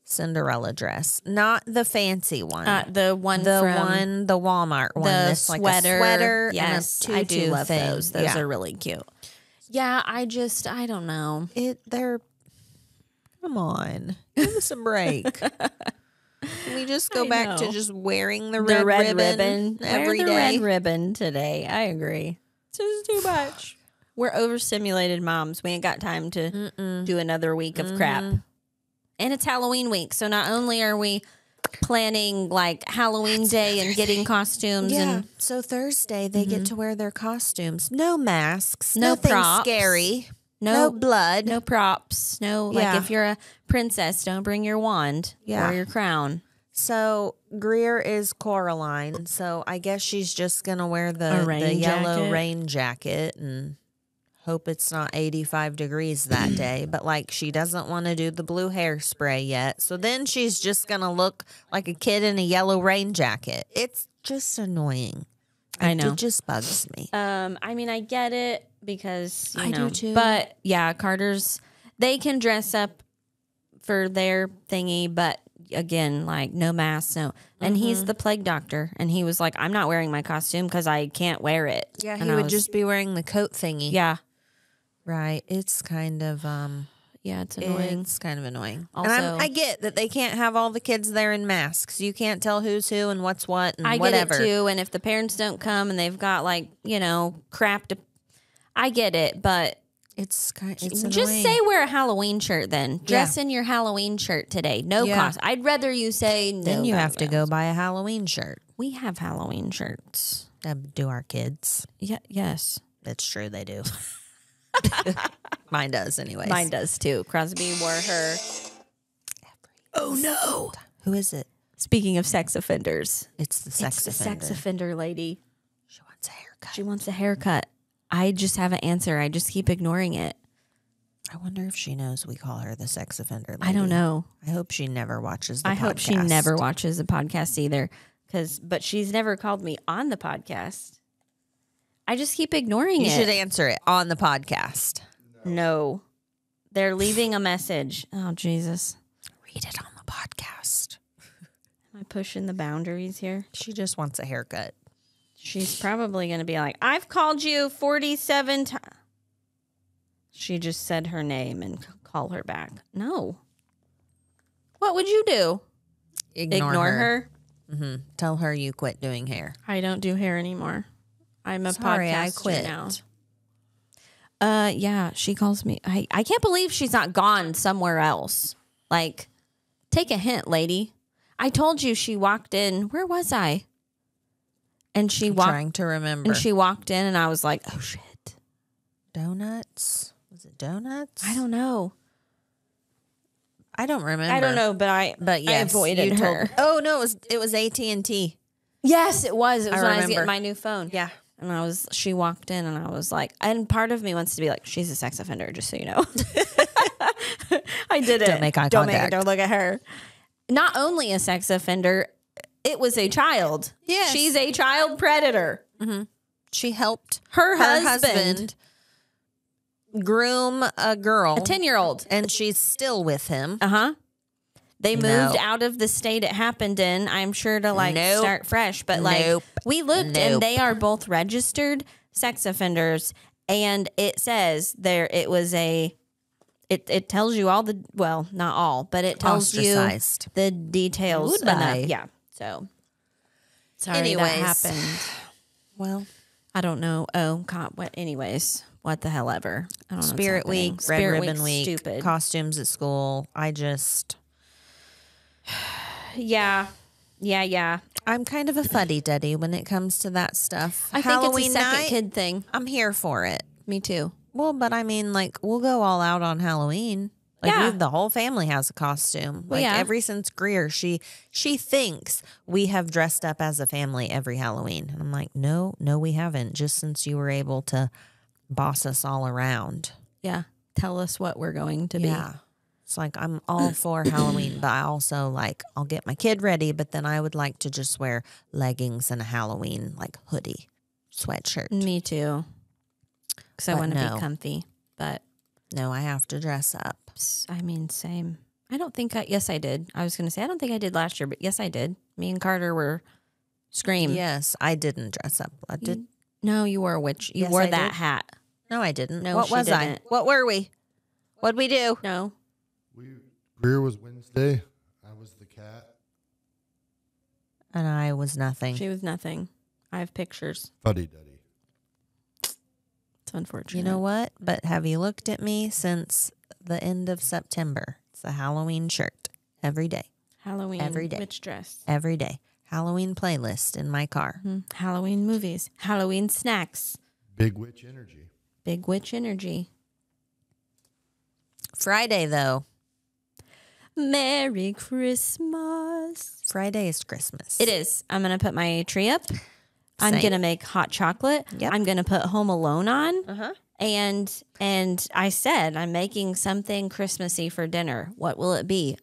Cinderella dress, not the fancy one. The Walmart one. the That's sweater. like a sweater. Yes, and a I do tutu love thing. those. Those are really cute. Yeah, I don't know. Come on, give us a break. Can we just go back to just wearing the red ribbon every day? Wear the red ribbon today. I agree. It's just too much. We're overstimulated moms. We ain't got time to do another week of crap. And it's Halloween week. So not only are we planning like Halloween day and getting costumes. And so Thursday they get to wear their costumes. No masks. No nothing props. Scary. No blood. No props. No, like if you're a princess, don't bring your wand or your crown. So Greer is Coraline. So I guess she's just going to wear the yellow rain jacket and hope it's not 85 degrees that day. But like she doesn't want to do the blue hairspray yet. So then she's just going to look like a kid in a yellow rain jacket. It's just annoying. I know. It just bugs me. I mean, I get it because, I do too. But yeah, Carter's, they can dress up for their thingy, but again, like no mask, no. And he's the plague doctor. And he was like, I'm not wearing my costume because I can't wear it. Yeah, and he would just be wearing the coat thingy. Yeah. Right. It's kind of, yeah, it's annoying. It's kind of annoying. Also, and I get that they can't have all the kids there in masks. You can't tell who's who and what's what and whatever. I get it too. And if the parents don't come and they've got like, crap to, I get it, but it's just say wear a Halloween shirt then. Dress in your Halloween shirt today. No cost. I'd rather you say no. Then you have to go buy a Halloween shirt. We have Halloween shirts. Do our kids? Yeah. Yes. It's true they do. Mine does anyways. Mine does too. Crosby wore her. Oh no. Who is it? Speaking of sex offenders. It's the sex offender. Sex offender lady. She wants a haircut. She wants a haircut. I just have an answer. I just keep ignoring it. I wonder if she knows we call her the sex offender lady. I don't know. I hope she never watches the podcast. I hope she never watches the podcast either. But she's never called me on the podcast. I just keep ignoring it. You should answer it on the podcast. No. They're leaving a message. Oh, Jesus. Read it on the podcast. Am I pushing the boundaries here? She just wants a haircut. She's probably going to be like, I've called you 47 times. She just said her name and call her back. No. What would you do? Ignore her? Mm-hmm. Tell her you quit doing hair. I don't do hair anymore. I'm a podcaster I quit now. Yeah, she calls me. I can't believe she's not gone somewhere else. Like, take a hint, lady. I told you she walked in. Where was I? And she walked. Trying to remember. And she walked in, and I was like, "Oh shit!" Donuts? Was it donuts? I don't know. I don't remember. I don't know, but yes, I avoided her. Oh no, it was AT&T. Yes, it was. It was when I was remember. getting my new phone. Yeah. And she walked in and I was like, and part of me wants to be like, she's a sex offender, just so you know. I did it. Don't make eye contact. Don't look at her. Not only a sex offender, it was a child. Yes. She's a child predator. Mm-hmm. She helped her husband groom a girl. A 10-year-old. And she's still with him. Uh-huh. They moved out of the state it happened in, I'm sure, to start fresh. But we looked and they are both registered sex offenders. And it says it was it tells you all not all, but it tells you the details enough. Yeah. So sorry that happened. Well, I don't know. Oh God. Anyways, what the hell ever. I don't know. Spirit Week, Red Ribbon Week, stupid. Costumes at school. Yeah. I'm kind of a fuddy-duddy when it comes to that stuff. I think it's a second kid thing. I'm here for it. Me too. Well, but I mean, we'll go all out on Halloween. The whole family has a costume. Ever since Greer, she thinks we have dressed up as a family every Halloween. And I'm like, no, we haven't. Just since you were able to boss us all around. Yeah. Tell us what we're going to be. Yeah. It's like I'm all for Halloween, but I also like I'll get my kid ready, but then I would like to just wear leggings and a Halloween like hoodie, sweatshirt. Me too. Because I But want to no. be comfy. But No, I have to dress up. I mean, same. I don't think yes, I did. I was going to say, I don't think I did last year, but yes, I did. Me and Carter were Scream. Yes, I didn't dress up. I did. No, you were a witch. You Yes, wore I that did. hat. No, I didn't. No, what she was I? didn't. What were we? What'd we do? No. Greer was Wednesday. I was the cat. And I was nothing. She was nothing. I have pictures. Fuddy duddy. It's unfortunate. You know what? But have you looked at me since the end of September? It's a Halloween shirt every day. Halloween. Every day. Witch dress. Every day. Halloween playlist in my car. Halloween movies. Halloween snacks. Big witch energy. Big witch energy. Friday, though. Merry Christmas. Friday is Christmas. It is. I'm going to put my tree up. I'm Same. going to make hot chocolate. Yep. I'm going to put Home Alone on. Uh-huh. And I said I'm making something Christmassy for dinner. What will it be?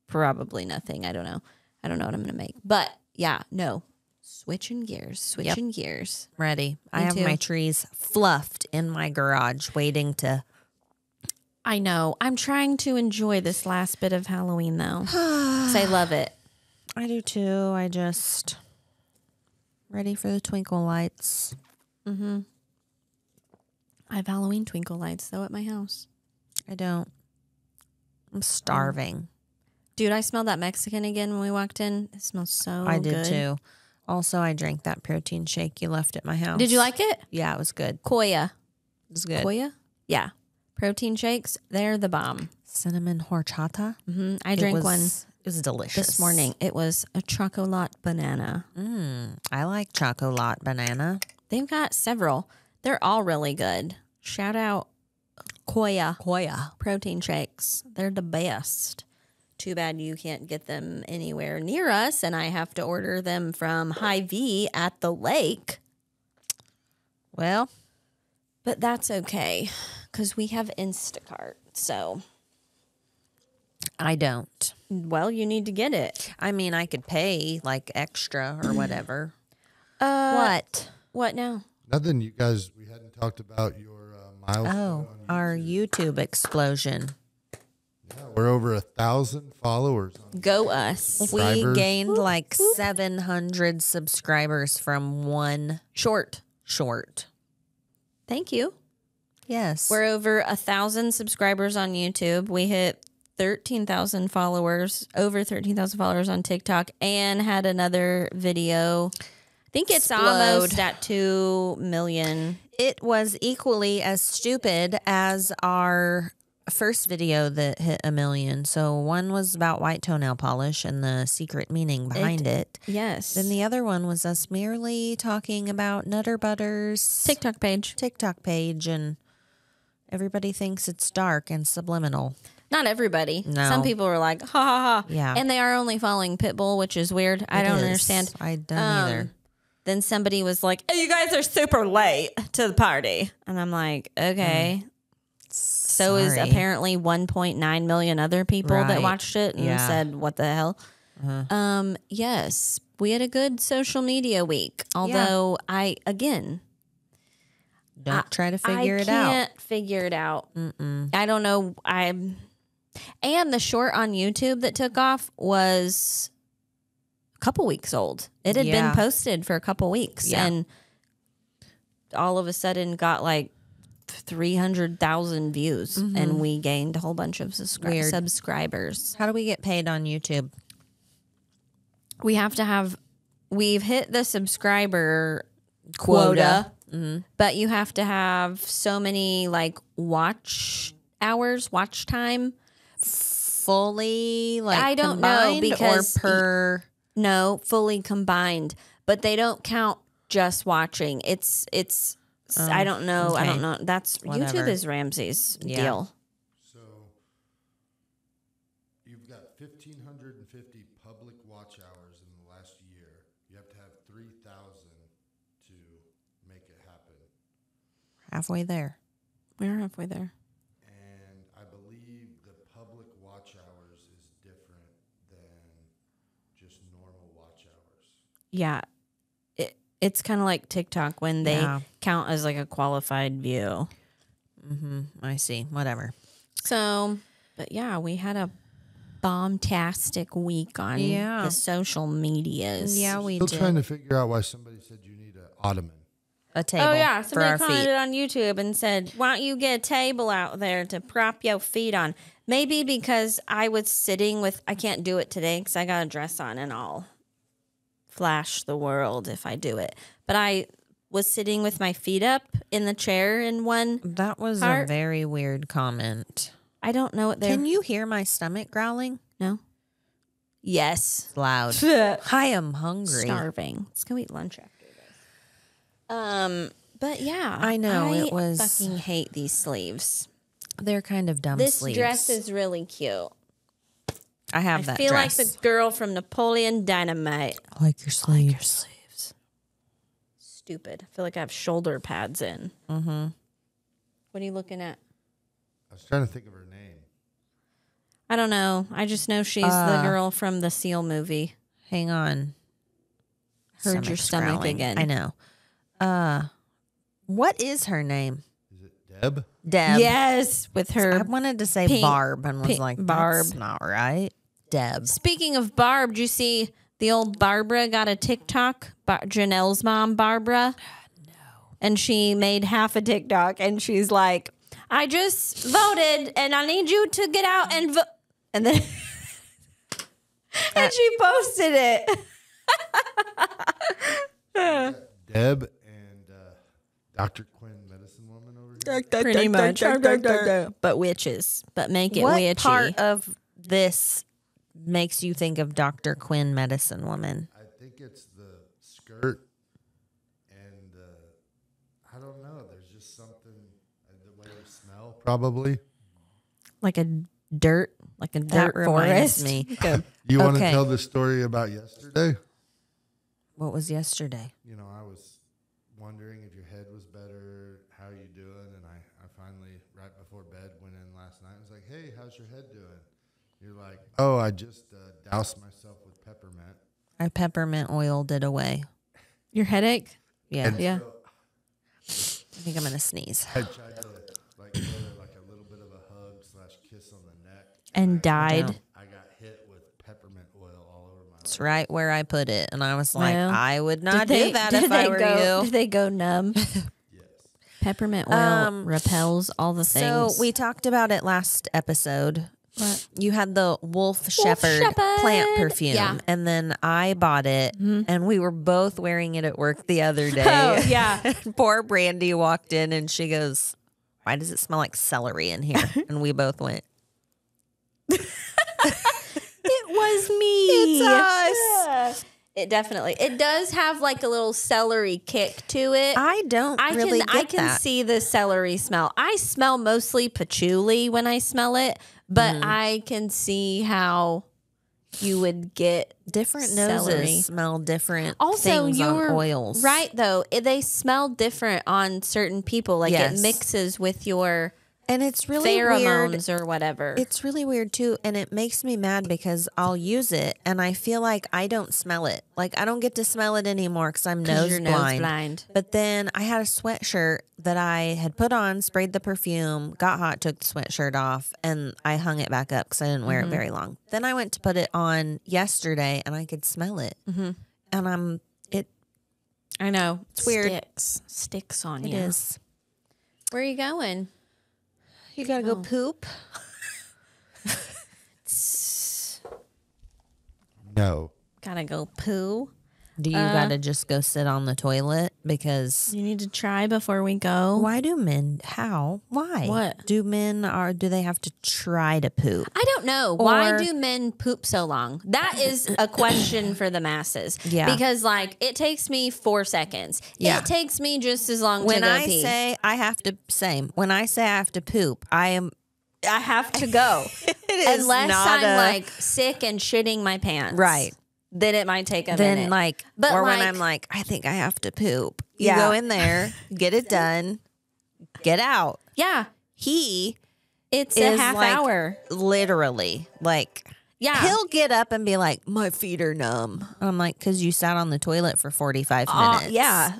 Probably nothing. I don't know. I don't know what I'm going to make. But yeah, no. Switching gears. Ready. I Me have too. my trees fluffed in my garage waiting to... I know. I'm trying to enjoy this last bit of Halloween though. 'Cause I love it. I do too. I just... Ready for the twinkle lights. I have Halloween twinkle lights though at my house. I don't. I'm starving. Dude, I smelled that Mexican again when we walked in. It smells so I did good. too. Also, I drank that protein shake you left at my house. Did you like it? Yeah, it was good. Koya. It was good. Koya? Yeah. Protein shakes, they're the bomb. Cinnamon horchata. I drank one It was delicious. this morning. It was a chocolate banana. I like chocolate banana. They've got several. They're all really good. Shout out Koya protein shakes. They're the best. Too bad you can't get them anywhere near us, and I have to order them from Hy-Vee at the lake. Well, But that's okay, because we have Instacart. So, I don't. well, you need to get it. I mean, I could pay like extra or whatever. What now? Nothing, you guys. We hadn't talked about your milestone. Oh, on our YouTube explosion. Yeah, we're over 1,000 followers. Go us. We Subscribers. gained like 700 subscribers from one Short. short. Thank you. Yes. We're over 1,000 subscribers on YouTube. We hit 13,000 followers, over 13,000 followers on TikTok, and had another video. I think it's Explode. almost at 2 million. It was equally as stupid as our first video that hit 1 million. So one was about white toenail polish and the secret meaning behind it. Yes. Then the other one was us merely talking about Nutter Butter's TikTok page. TikTok page, and everybody thinks it's dark and subliminal. Not everybody. No. Some people were like, ha ha ha. Yeah. And they are only following Pitbull, which is weird. I It don't is. understand. I don't either. Then somebody was like, hey, you guys are super late to the party. And I'm like, okay. So is Sorry. apparently 1.9 million other people that Right. watched it and Yeah. said, what the hell? Yes, we had a good social media week. Although Don't try to figure it out. I can't figure it out. I don't know. And the short on YouTube that took off was a couple weeks old. It had Yeah. been posted for a couple weeks, Yeah. and all of a sudden got like 300,000 views, and we gained a whole bunch of Weird. subscribers. How do we get paid on YouTube? We have to have. We've hit the subscriber quota. But you have to have so many like watch hours, watch time. Fully, like I don't know, combined because or per. No, fully combined, but they don't count just watching. It's I don't know. I okay. don't know. That's Whatever. YouTube is Ramsey's Yeah. deal. So you've got 1,550 public watch hours in the last year. You have to have 3,000 to make it happen. Halfway there. We're halfway there. And I believe the public watch yeah, it's kind of like TikTok when they count as like a qualified view. I see. Whatever. So, but yeah, we had a bombastic week on the social medias. Yeah, we Still did. trying to figure out why somebody said you need an ottoman. A table. Oh yeah, for our somebody feet. commented on YouTube and said, "Why don't you get a table out there to prop your feet on?" Maybe because I was sitting with. I can't do it today because I got a dress on and I'll flash the world if I do it. But I was sitting with my feet up in the chair in one. That was part. a very weird comment. I don't know what they're. Can you hear my stomach growling? No. Yes. It's loud. I am hungry. Starving. Let's go eat lunch after this. But yeah, I know, I it was- fucking hate these sleeves. They're kind of dumb This sleeves. dress is really cute. I have that I feel dress. like the girl from Napoleon Dynamite. I like your sleeves. Stupid. I feel like I have shoulder pads in. Mm-hmm. What are you looking at? I was trying to think of her name. I don't know. I just know she's the girl from the Seal movie. Hang on. Heard your Stomach's stomach growling. again. I know. What is her name? Is it Deb? Deb. Yes, with her. I wanted to say pink- Barb and was pink like, Barb. that's not right. Deb. Speaking of Barb, did you see the old Barbara got a TikTok? Janelle's mom, Barbara? No. And she made half a TikTok and she's like, I just voted and I need you to get out and vote. And then and she posted it. Deb and Dr. Quinn, medicine woman over here. Pretty much. But witches. But make it What witchy. part of this makes you think of Dr. Quinn, medicine woman? I think it's the skirt and I don't know. There's just something, the way you smell, probably. Like a dirt That reminds forest. me. You want to Okay. tell the story about yesterday? What was yesterday? You know, I was wondering if your head was better, how you doing, and I finally, right before bed, went in last night and was like, hey, how's your head doing? You're like, oh, I just doused myself with peppermint. I peppermint oiled it away. Your headache? Yeah. And Yeah. so I think I'm going to sneeze. I tried to like give her like a little bit of a hug / kiss on the neck. And died. No. I got hit with peppermint oil all over my It's leg. right where I put it. And I was like, Well, I would not do that if I were you. Did they go numb? Yes. Peppermint oil repels all the things. So we talked about it last episode. What? You had the Wolf Shepherd plant perfume. Yeah. And then I bought it and we were both wearing it at work the other day. Oh, yeah. Poor Brandy walked in and she goes, why does it smell like celery in here? And we both went, It was me. It's us. It definitely. It does have like a little celery kick to it. I don't really get I can that. see the celery smell. I smell mostly patchouli when I smell it, but I can see how you would get Different celery. noses smell different Also, things you're on oils. right though. They smell different on certain people. Like Yes. it mixes with your And it's really weird. pheromones or whatever. It's really weird too, and it makes me mad because I'll use it and I feel like I don't smell it. Like I don't get to smell it anymore because I'm 'Cause nose you're blind. blind. But then I had a sweatshirt that I had put on, sprayed the perfume, got hot, took the sweatshirt off, and I hung it back up because I didn't wear it very long. Then I went to put it on yesterday and I could smell it, and I know. It's weird. Sticks on it you. is. Where are you going? You gotta go poop. No. Gotta go poo. Do you gotta just go sit on the toilet because? You need to try before we go. Why do men? How? Why? What? Do men do they have to try to poop? I don't know. Why Or- do men poop so long? That is a question for the masses. Yeah. Because like it takes me 4 seconds. Yeah. It takes me just as long When to go I pee. say I have to, when I say I have to poop, I have to go. is Unless not I'm a- like sick and shitting my pants. Right. Then it might take a then minute. like, But or when like- I'm like, I think I have to poop. You Yeah. go in there, get it done, get out. Yeah. He It's a is half like- hour. literally like Yeah. He'll get up and be like, my feet are numb. I'm like, because you sat on the toilet for 45 minutes. Yeah.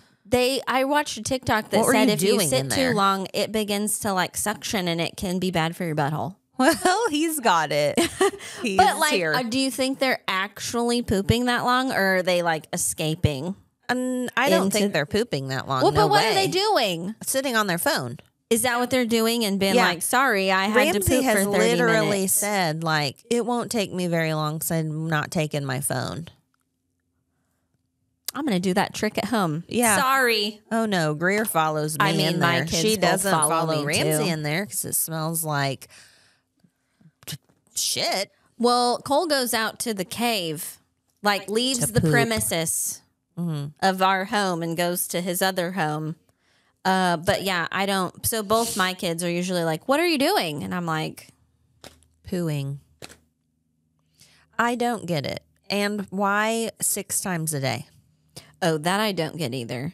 I watched a TikTok that What were said you if you doing sit in too there? long, it begins to like suction and it can be bad for your butthole. Well, he's got it. He's But like, here. do you think they're actually pooping that long, or are they like escaping? I don't think they're pooping that long. Well, no but what way. are they doing? Sitting on their phone. Is that what they're doing and being Yeah. like, sorry, I had Ramsey to poop has for 30 literally minutes? said, like, it won't take me very long because I'm not taking my phone. I'm going to do that trick at home. Yeah. Sorry. Oh, no. Greer follows me I mean, in my there. kids She both doesn't follow me, Ramsey too. in there because it smells like shit. Well, Cole goes out to the cave, like leaves To the poop. premises of our home and goes to his other home. But yeah, I don't. So both my kids are usually like, what are you doing? And I'm like, Pooing. I don't get it. And why 6 times a day? oh, that I don't get either.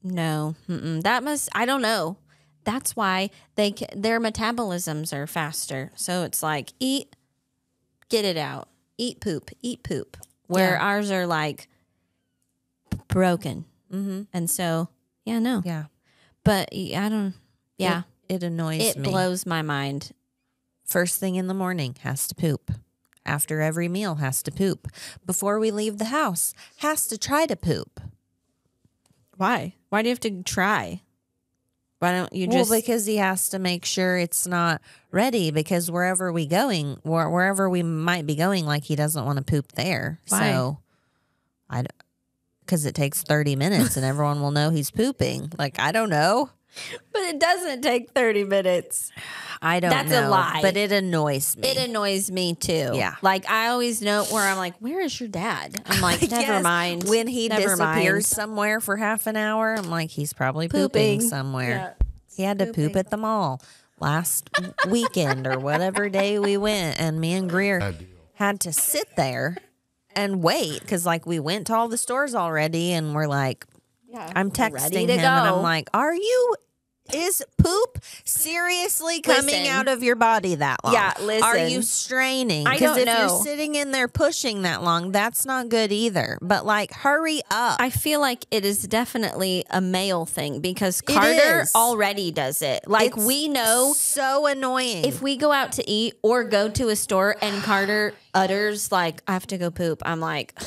No. That must, I don't know. That's why their metabolisms are faster. So it's like, eat, get it out. Eat, poop. Where Yeah. ours are like broken. And so, yeah, no. Yeah. But I don't, yeah. It annoys It me. blows my mind. First thing in the morning, has to poop. After every meal, has to poop. Before we leave the house, has to try to poop. Why? Why do you have to try? Why don't you just... Well, because he has to make sure it's not ready. Because wherever we might be going, like he doesn't want to poop there. Why? So, because it takes 30 minutes and everyone will know he's pooping. Like, I don't know. But it doesn't take 30 minutes. I don't That's know. a lie. But it annoys me. It annoys me too. Yeah. Like I always know where I'm like, where is your dad? I'm like, never Yes. mind. When he Never disappears mind. somewhere for half an hour, I'm like, he's probably pooping somewhere. Yeah. He had to poop at the mall last weekend or whatever day we went. And me and Greer Bad deal. had to sit there and wait because, like, we went to all the stores already and we're like, I'm texting Ready him to and go. I'm like, is poop seriously coming Listen. out of your body that long? Yeah, Are you listen. straining? I Because don't if you're know. sitting in there pushing that long, that's not good either. But like, hurry up. I feel like it is definitely a male thing because Carter is. already does it. Like It's we know so annoying. if we go out to eat or go to a store and Carter utters like, I have to go poop. I'm like,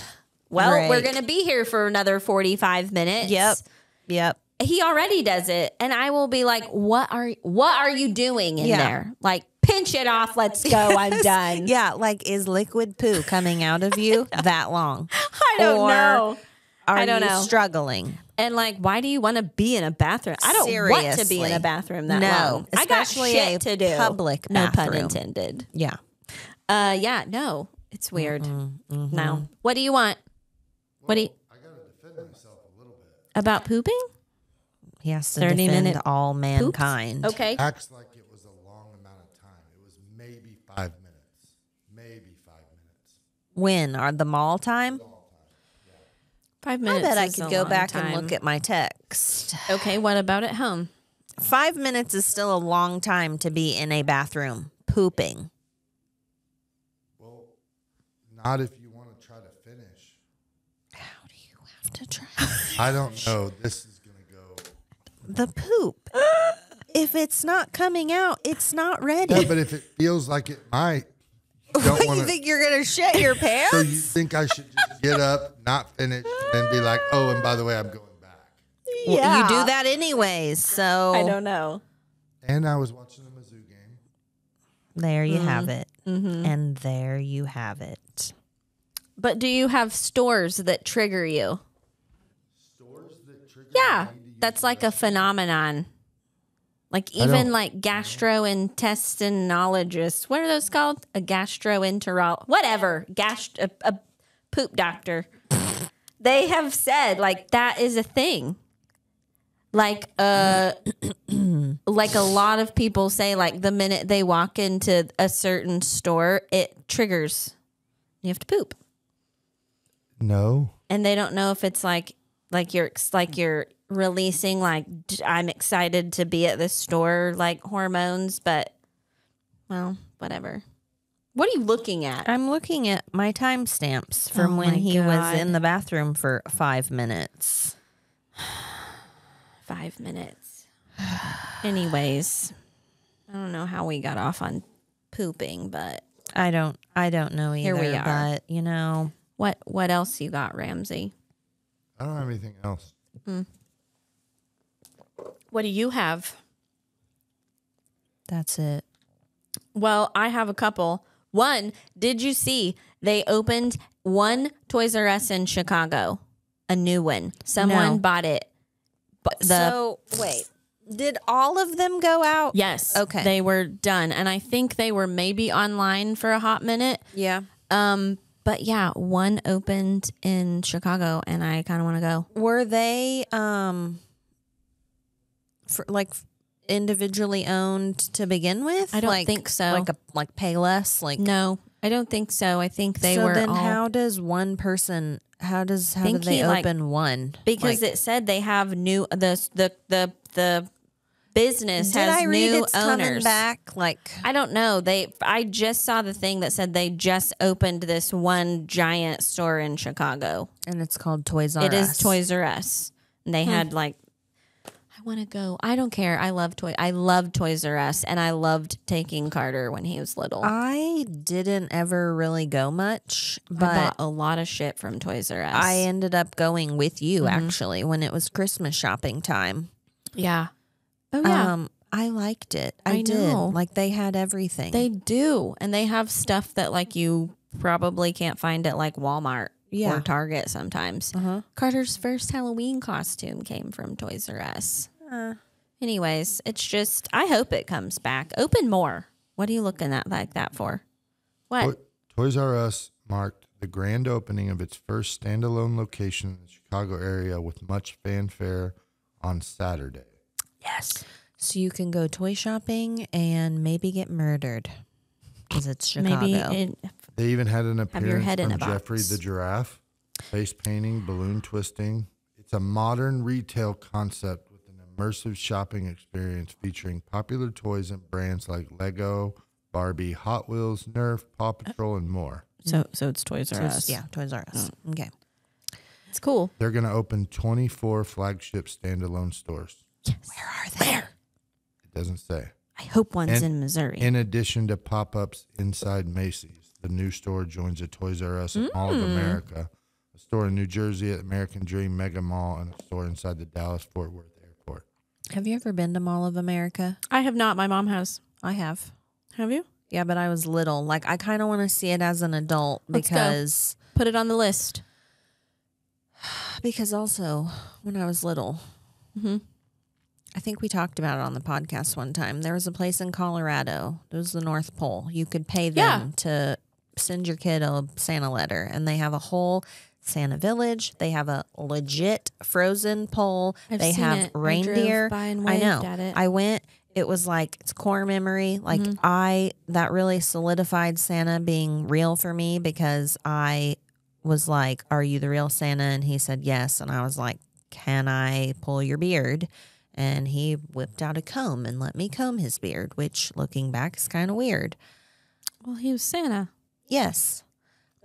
well, Right. we're going to be here for another 45 minutes. Yep. He already does it. And I will be like, what are you doing in Yeah. there? Like, pinch it off. Let's go. I'm done. Yeah, like is liquid poo coming out of you that long? I don't Or know. Are I don't you know. struggling? And like, why do you want to be in a bathroom? I don't want to be in Seriously. a bathroom that No, long. I got especially shit a to do. public No pun bathroom. intended. Yeah. Yeah, no, it's weird. No. What do you want? What do you I gotta defend myself a little bit. about pooping? He has to 30 defend minute all mankind. Okay. Acts like it was a long amount of time. It was maybe 5 minutes. Maybe 5 minutes. When are the mall time? 5 I minutes. bet I is could a go long back time. and look at my text. Okay, what about at home? 5 minutes is still a long time to be in a bathroom pooping. Well, not if you want to try to finish. How do you have to try I don't know. This is going to go. the poop? If it's not coming out, it's not ready. Yeah, but if it feels like it might, you don't What, want you to. think you're gonna shit your pants? So you think I should just get up, not finish, and be like, oh, and by the way, I'm going back. Well, you do that anyways. So I don't know. And I was watching the Mizzou game. there you have it, and there you have it. But do you have stores that trigger you? Stores that trigger Yeah, me to use that's the like a restroom. phenomenon. Like I even don't- like gastroenterologist. What are those called? A gastroenterologist. Whatever. A poop doctor. They have said like that is a thing. Like like a lot of people say like the minute they walk into a certain store, it triggers. You have to poop. No. And they don't know if it's like you're releasing like I'm excited to be at this store like hormones, but well, whatever. What are you looking at? I'm looking at my timestamps from Oh when my he was God. in the bathroom for 5 minutes. 5 minutes. Anyways, I don't know how we got off on pooping, but I don't know either. Here we are. But you know, what else you got, Ramsey? I don't have anything else. What do you have? that's it. Well, I have a couple. One, did you see they opened one Toys R Us in Chicago? A new one. Someone No. bought it. So wait, did all of them go out? Yes. Okay. They were done. And I think they were maybe online for a hot minute. Yeah. But yeah, one opened in Chicago and I kind of want to go. Were they for like individually owned to begin with? I don't like, think so. Like Payless. Like No, I don't think so. I think they so were then all, how does one person? How do think they he, like- open one? because Like, it said they have new the business did has I read new it's coming owners. back? Like I don't know. I just saw the thing that said they just opened this one giant store in Chicago. and it's called Toys R Us. It is Toys R Us. And they had like, I want to go. I don't care. I love Toys R Us, and I loved taking Carter when he was little. I didn't ever really go much, I but bought a lot of shit from Toys R Us. I ended up going with you Mm-hmm. actually when it was Christmas shopping time. yeah. Oh yeah. I liked it. I I did. know. Like they had everything. They do, and they have stuff that like you probably can't find at like Walmart Yeah. or Target sometimes. Uh-huh. Carter's first Halloween costume came from Toys R Us. Anyways, it's just I hope it comes back. Open more. What are you looking at like that for? What? Toys R Us marked the grand opening of its first standalone location in the Chicago area with much fanfare on Saturday. Yes. So you can go toy shopping and maybe get murdered because it's Chicago. Maybe They even had an your appearance head in from a box. Jeffrey the Giraffe, face painting, balloon twisting. It's a modern retail concept with an immersive shopping experience featuring popular toys and brands like Lego, Barbie, Hot Wheels, Nerf, Paw Patrol, and more. so it's Toys R So it's- Us. yeah, Toys R Us. Okay. It's cool. They're going to open 24 flagship standalone stores. Yes. Where are they? Where? It doesn't say. I hope one's And- in Missouri. In addition to pop-ups inside Macy's, the new store joins a Toys R Us at Mall of America, a store in New Jersey at American Dream Mega Mall, and a store inside the Dallas-Fort Worth Airport. Have you ever been to Mall of America? I have not. My mom has. I have. Have you? Yeah, but I was little. Like I kind of want to see it as an adult Let's go. because Put it on the list. also when I was little, I think we talked about it on the podcast one time. There was a place in Colorado. It was the North Pole. You could pay them to send your kid a Santa letter, and they have a whole Santa village. They have a legit frozen pole. I've they seen have it. I drove reindeer. by and I know. waved at it. I went. It was like it's core memory. Like that really solidified Santa being real for me because I was like, "Are you the real Santa?" And he said yes, and I was like, "Can I pull your beard?" And he whipped out a comb and let me comb his beard, which looking back is kind of weird. Well, he was Santa. Yes.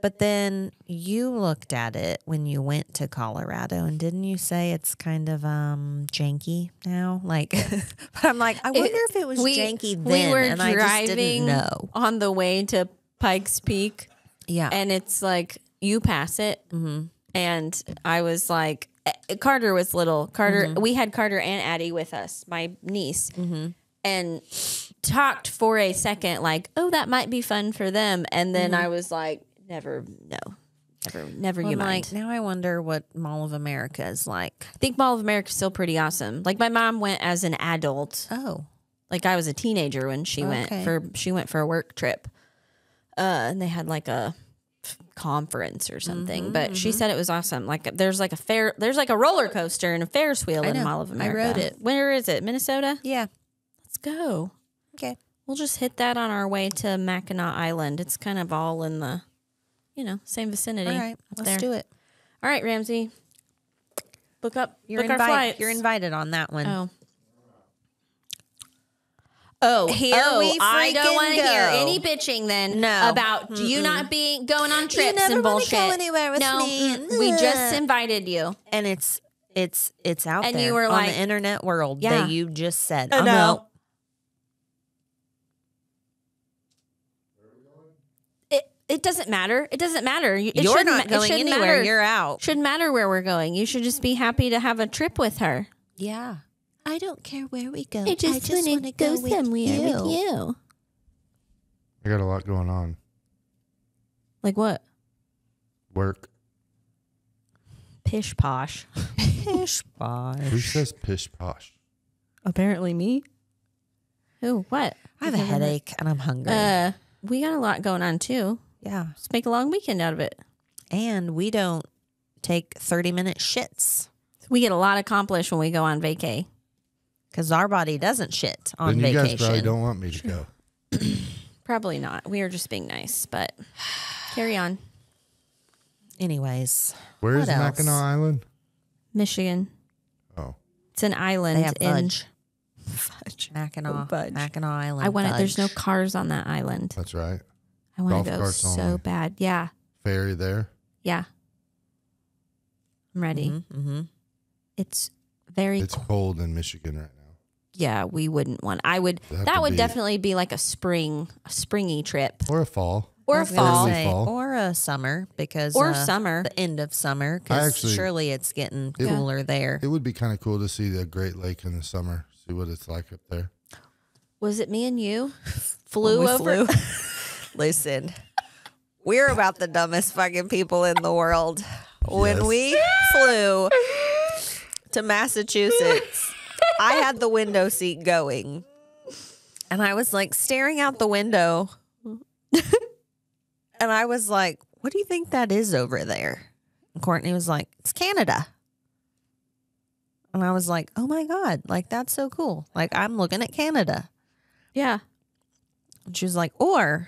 But then you looked at it when you went to Colorado, and didn't you say it's kind of janky now? Like, but I'm like, I wonder if it was janky then, We were and I just didn't driving know. on the way to Pikes Peak, Yeah, and it's like you pass it, and I was like, Carter was little. Carter, we had Carter and Addie with us, my niece, and talked for a second, like, oh, that might be fun for them, and then I was like, never Well, you I'm mind. like, now I wonder what Mall of America is like. I think Mall of America is still pretty awesome. Like my mom went as an adult. Oh, Like I was a teenager when she Okay. went for a work trip. And they had like a conference or something. But she said it was awesome. Like there's like a roller coaster and a Ferris wheel in know. Mall of I America. rode it. Where is it? Minnesota? yeah. Let's go. Okay. We'll just hit that on our way to Mackinac Island. It's kind of all in the, same vicinity. All right, up let's there. do it. All right, Ramsey. Book our You're flights. invited on that one. Oh. Here we I don't freaking want to hear go. any bitching then No. about you not being going on trips never and wanna bullshit. go anywhere with no, me. we just invited you. And it's out And there you were on like- the internet world Yeah. that you just said. I I'm know. out. It doesn't matter. It doesn't matter. It You're shouldn't not ma- it going shouldn't anywhere. matter. You're out. Shouldn't matter where we're going. You should just be happy to have a trip with her. Yeah. I don't care where we go. I just want to go somewhere with you. I got a lot going on. Like what? Work. Pish posh. Pish posh. Who says pish posh? Apparently me. Who? What? I have a headache and I'm hungry. We got a lot going on too. Yeah. Let's make a long weekend out of it. And we don't take 30-minute shits We get a lot accomplished when we go on vacay. because our body doesn't shit on Then you vacation. guys probably don't want me to go. Probably not. We are just being nice, but carry on. Anyways, Where is What else? Mackinac Island? Michigan. Oh, It's an island they have in fudge. Fudge. Mackinac, Fudge. Mackinac Island. I want to. There's no fudge. cars on that island. that's right. I want Golf to go carts so only. bad. Yeah. Ferry there. Yeah. I'm ready. Mm-hmm. It's very It's cold in Michigan right now. Yeah, we wouldn't want. I would. It'd have That to would be- definitely be like a springy trip, Or a fall. or a fall, Early fall. Or a summer because or summer. the end of summer I because actually- surely it's getting cooler there. It would be kind of cool to see the Great Lake in the summer. See what it's like up there. Was it me and you flew over? Listen, we're about the dumbest fucking people in the world. When Yes. we flew to Massachusetts, I had the window seat going. And I was like staring out the window. And I was like, what do you think that is over there? And Courtney was like, it's Canada. And I was like, oh my God, like that's so cool. Like I'm looking at Canada. Yeah. And she was like, or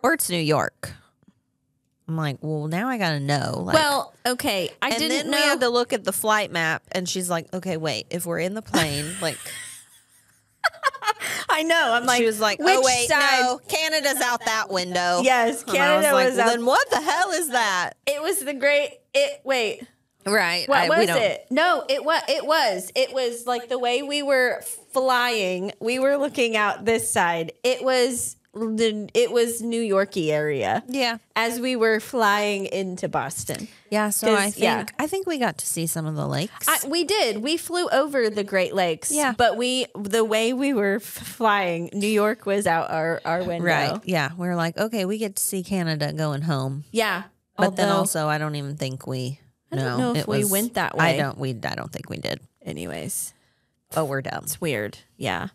it's New York. I'm like, well, now I got to know. Like, Well, okay. I and didn't then know. we had to look at the flight map, and she's like, okay, wait, if we're in the plane, like, I know. I'm like, she was like, which oh, wait, side? no, Canada's out that window. Yes, And I Canada like, was well, out. then what the hell is that? It was the great. Wait. Right. What we was don't- it? No, it was. It was like the way we were flying. We were looking out this side. It was New Yorkie area. Yeah. As we were flying into Boston. Yeah. So I 'Cause, think, yeah. I think we got to see some of the lakes. We did. We flew over the Great Lakes. Yeah. But the way we were flying, New York was out our window. right. Yeah. We were like, okay, we get to see Canada going home. Yeah. But then Although- also, I don't even think we. I don't know if it we was- went that way. I don't think we did. anyways. Oh, we're dumb. It's weird. Yeah.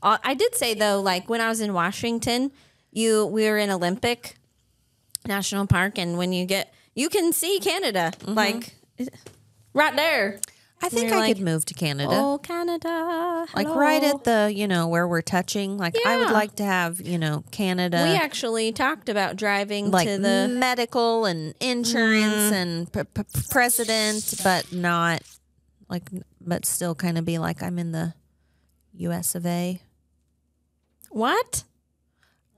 I did say though, like when I was in Washington, we were in Olympic National Park, and when you can see Canada, like right there. I think You're I like, could move to Canada. Oh, Canada. Like hello. right at the, where we're touching. Like I would Yeah. like to have, Canada. We actually talked about driving like to the. medical and insurance and president, but not like, but still kind of be like I'm in the U.S. of A. What?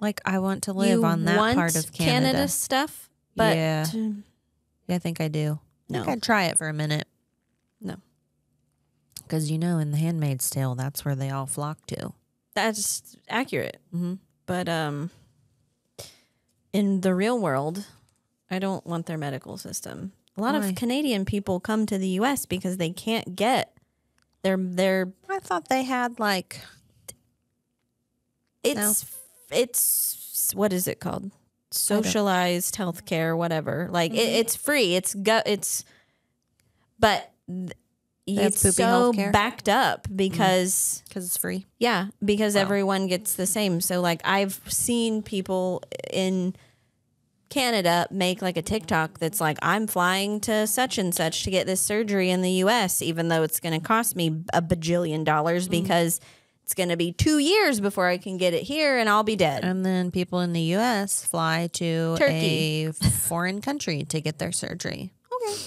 Like I want to live You on that want part of Canada. stuff, but Yeah. I think I do. I No. think I'd try it for a minute. No. Because in The Handmaid's Tale, that's where they all flock to. That's accurate. Mhm. But in the real world, I don't want their medical system. A lot Why? of Canadian people come to the U.S. because they can't get their. I thought they had like It's what is it called? Socialized healthcare, whatever. Like it's free. But it's poopy so healthcare? backed up because. because it's free. Yeah, because Wow. everyone gets the same. So like I've seen people in Canada make like a TikTok that's like, I'm flying to such and such to get this surgery in the US, even though it's going to cost me a bajillion dollars because it's going to be 2 years before I can get it here and I'll be dead. And then people in the U.S. fly to Turkey. a foreign country to get their surgery. Okay.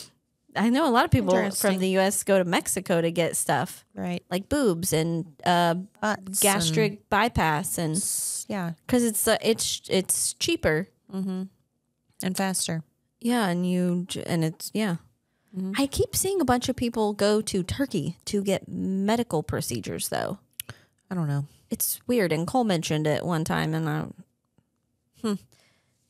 I know a lot of people Interesting. from the U.S. go to Mexico to get stuff Right. like boobs and Butts gastric bypass, and yeah. because it's cheaper. And faster. Yeah, and it's I keep seeing a bunch of people go to Turkey to get medical procedures, though. I don't know. It's weird, and Cole mentioned it one time, and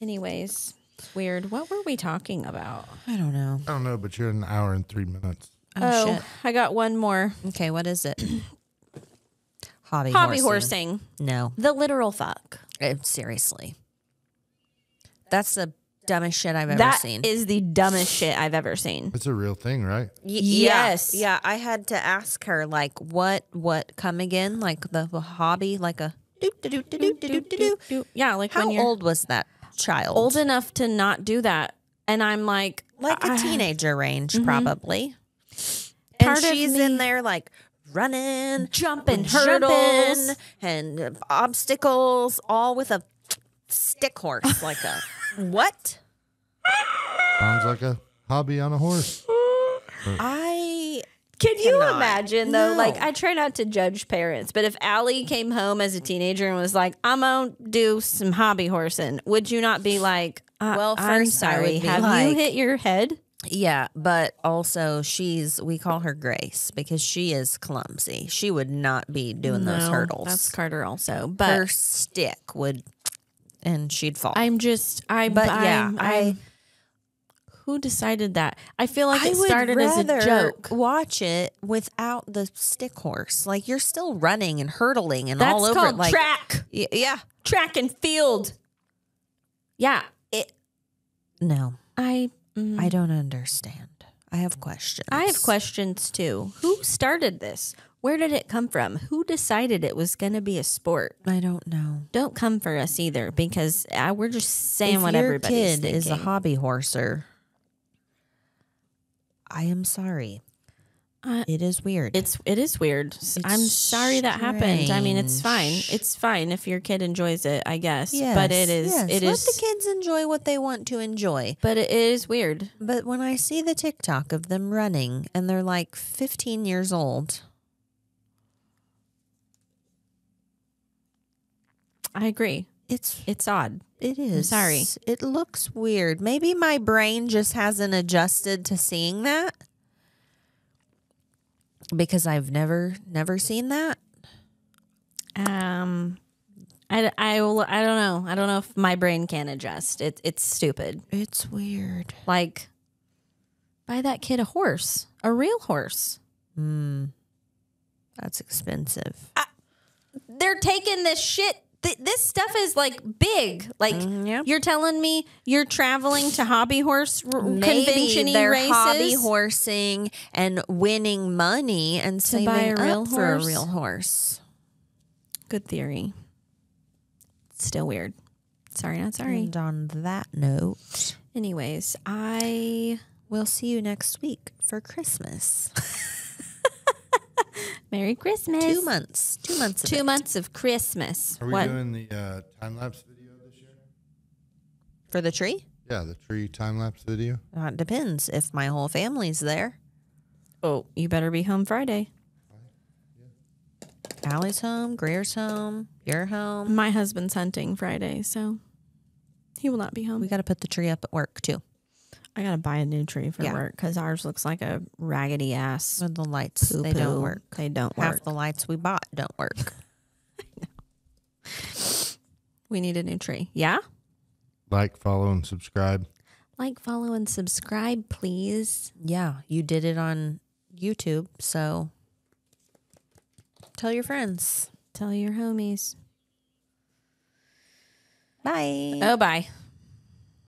anyways, it's weird. What were we talking about? I don't know. I don't know, but you're at an hour and 3 minutes. Oh, shit. I got one more. Okay, what is it? Hobby horsing. No. The literal fuck. Seriously. That's the dumbest shit I've ever seen. That is the dumbest shit I've ever seen. It's a real thing, right? Yes. Yeah, I had to ask her, like, what, come again? Like the hobby, like a do. Yeah, like How when you're old was that child? old enough to not do that. And I'm like a teenager range, probably. Part And of she's me- in there, like, running, jumping hurdles. and obstacles, all with a stick horse, like a what? Sounds like a hobby on a horse. Can you cannot. imagine though? No. Like, I try not to judge parents, but if Allie came home as a teenager and was like, "I'm gonna do some hobby horsing," would you not be like, Well, I'm first I sorry, would be have you like- hit your head?" Yeah, but also we call her Grace because she is clumsy. She would not be doing those No, hurdles. That's Carter also, but Her stick would, and she'd fall. who decided that? I feel like I it would started as a rather joke. watch it without the stick horse. Like, you're still running and hurtling and That's all over called it. Like, track, yeah. track and field. Yeah, No, I don't understand. I have questions. I have questions too. Who started this? Where did it come from? Who decided it was going to be a sport? I don't know. Don't come for us either, because we're just saying If what your everybody's kid thinking. is a hobby horser, I am sorry. It is weird. It is weird. I'm sorry that happened. I mean, it's fine. strange. It's fine if your kid enjoys it, I guess. Yes, But it is. yes. It Let is. the kids enjoy what they want to enjoy. But it is weird. But when I see the TikTok of them running and they're like 15 years old, I agree. it's odd. it is. sorry. It looks weird. Maybe my brain just hasn't adjusted to seeing that because I've never seen that. I don't know. I don't know if my brain can adjust. It's stupid. It's weird. Like, buy that kid a horse, a real horse. That's expensive. They're taking this shit. This stuff is like big. Like, yeah. you're telling me you're traveling to hobby horse Maybe convention they're races? hobby horsing and winning money and saving buy a real up for a horse? real horse. Good theory. Still weird. Sorry, not sorry. And on that note, Anyways, we'll see you next week for Christmas. Merry Christmas. 2 months. 2 months of 2 it. months of Christmas. Are we What? doing the time-lapse video this year? For the tree? Yeah, the tree time-lapse video. It depends if my whole family's there. Oh, you better be home Friday. Allie's home, Greer's home, you're home. My husband's hunting Friday, so he will not be home. We got to put the tree up at work too. I gotta buy a new tree for Yeah. work because ours looks like a raggedy ass. With the lights, they poo-poo. don't work. They don't Half work. the lights we bought don't work. We need a new tree. Yeah? Like, follow, and subscribe. Like, follow, and subscribe, please. Yeah, you did it on YouTube, so tell your friends. Tell your homies. Bye. Oh, bye.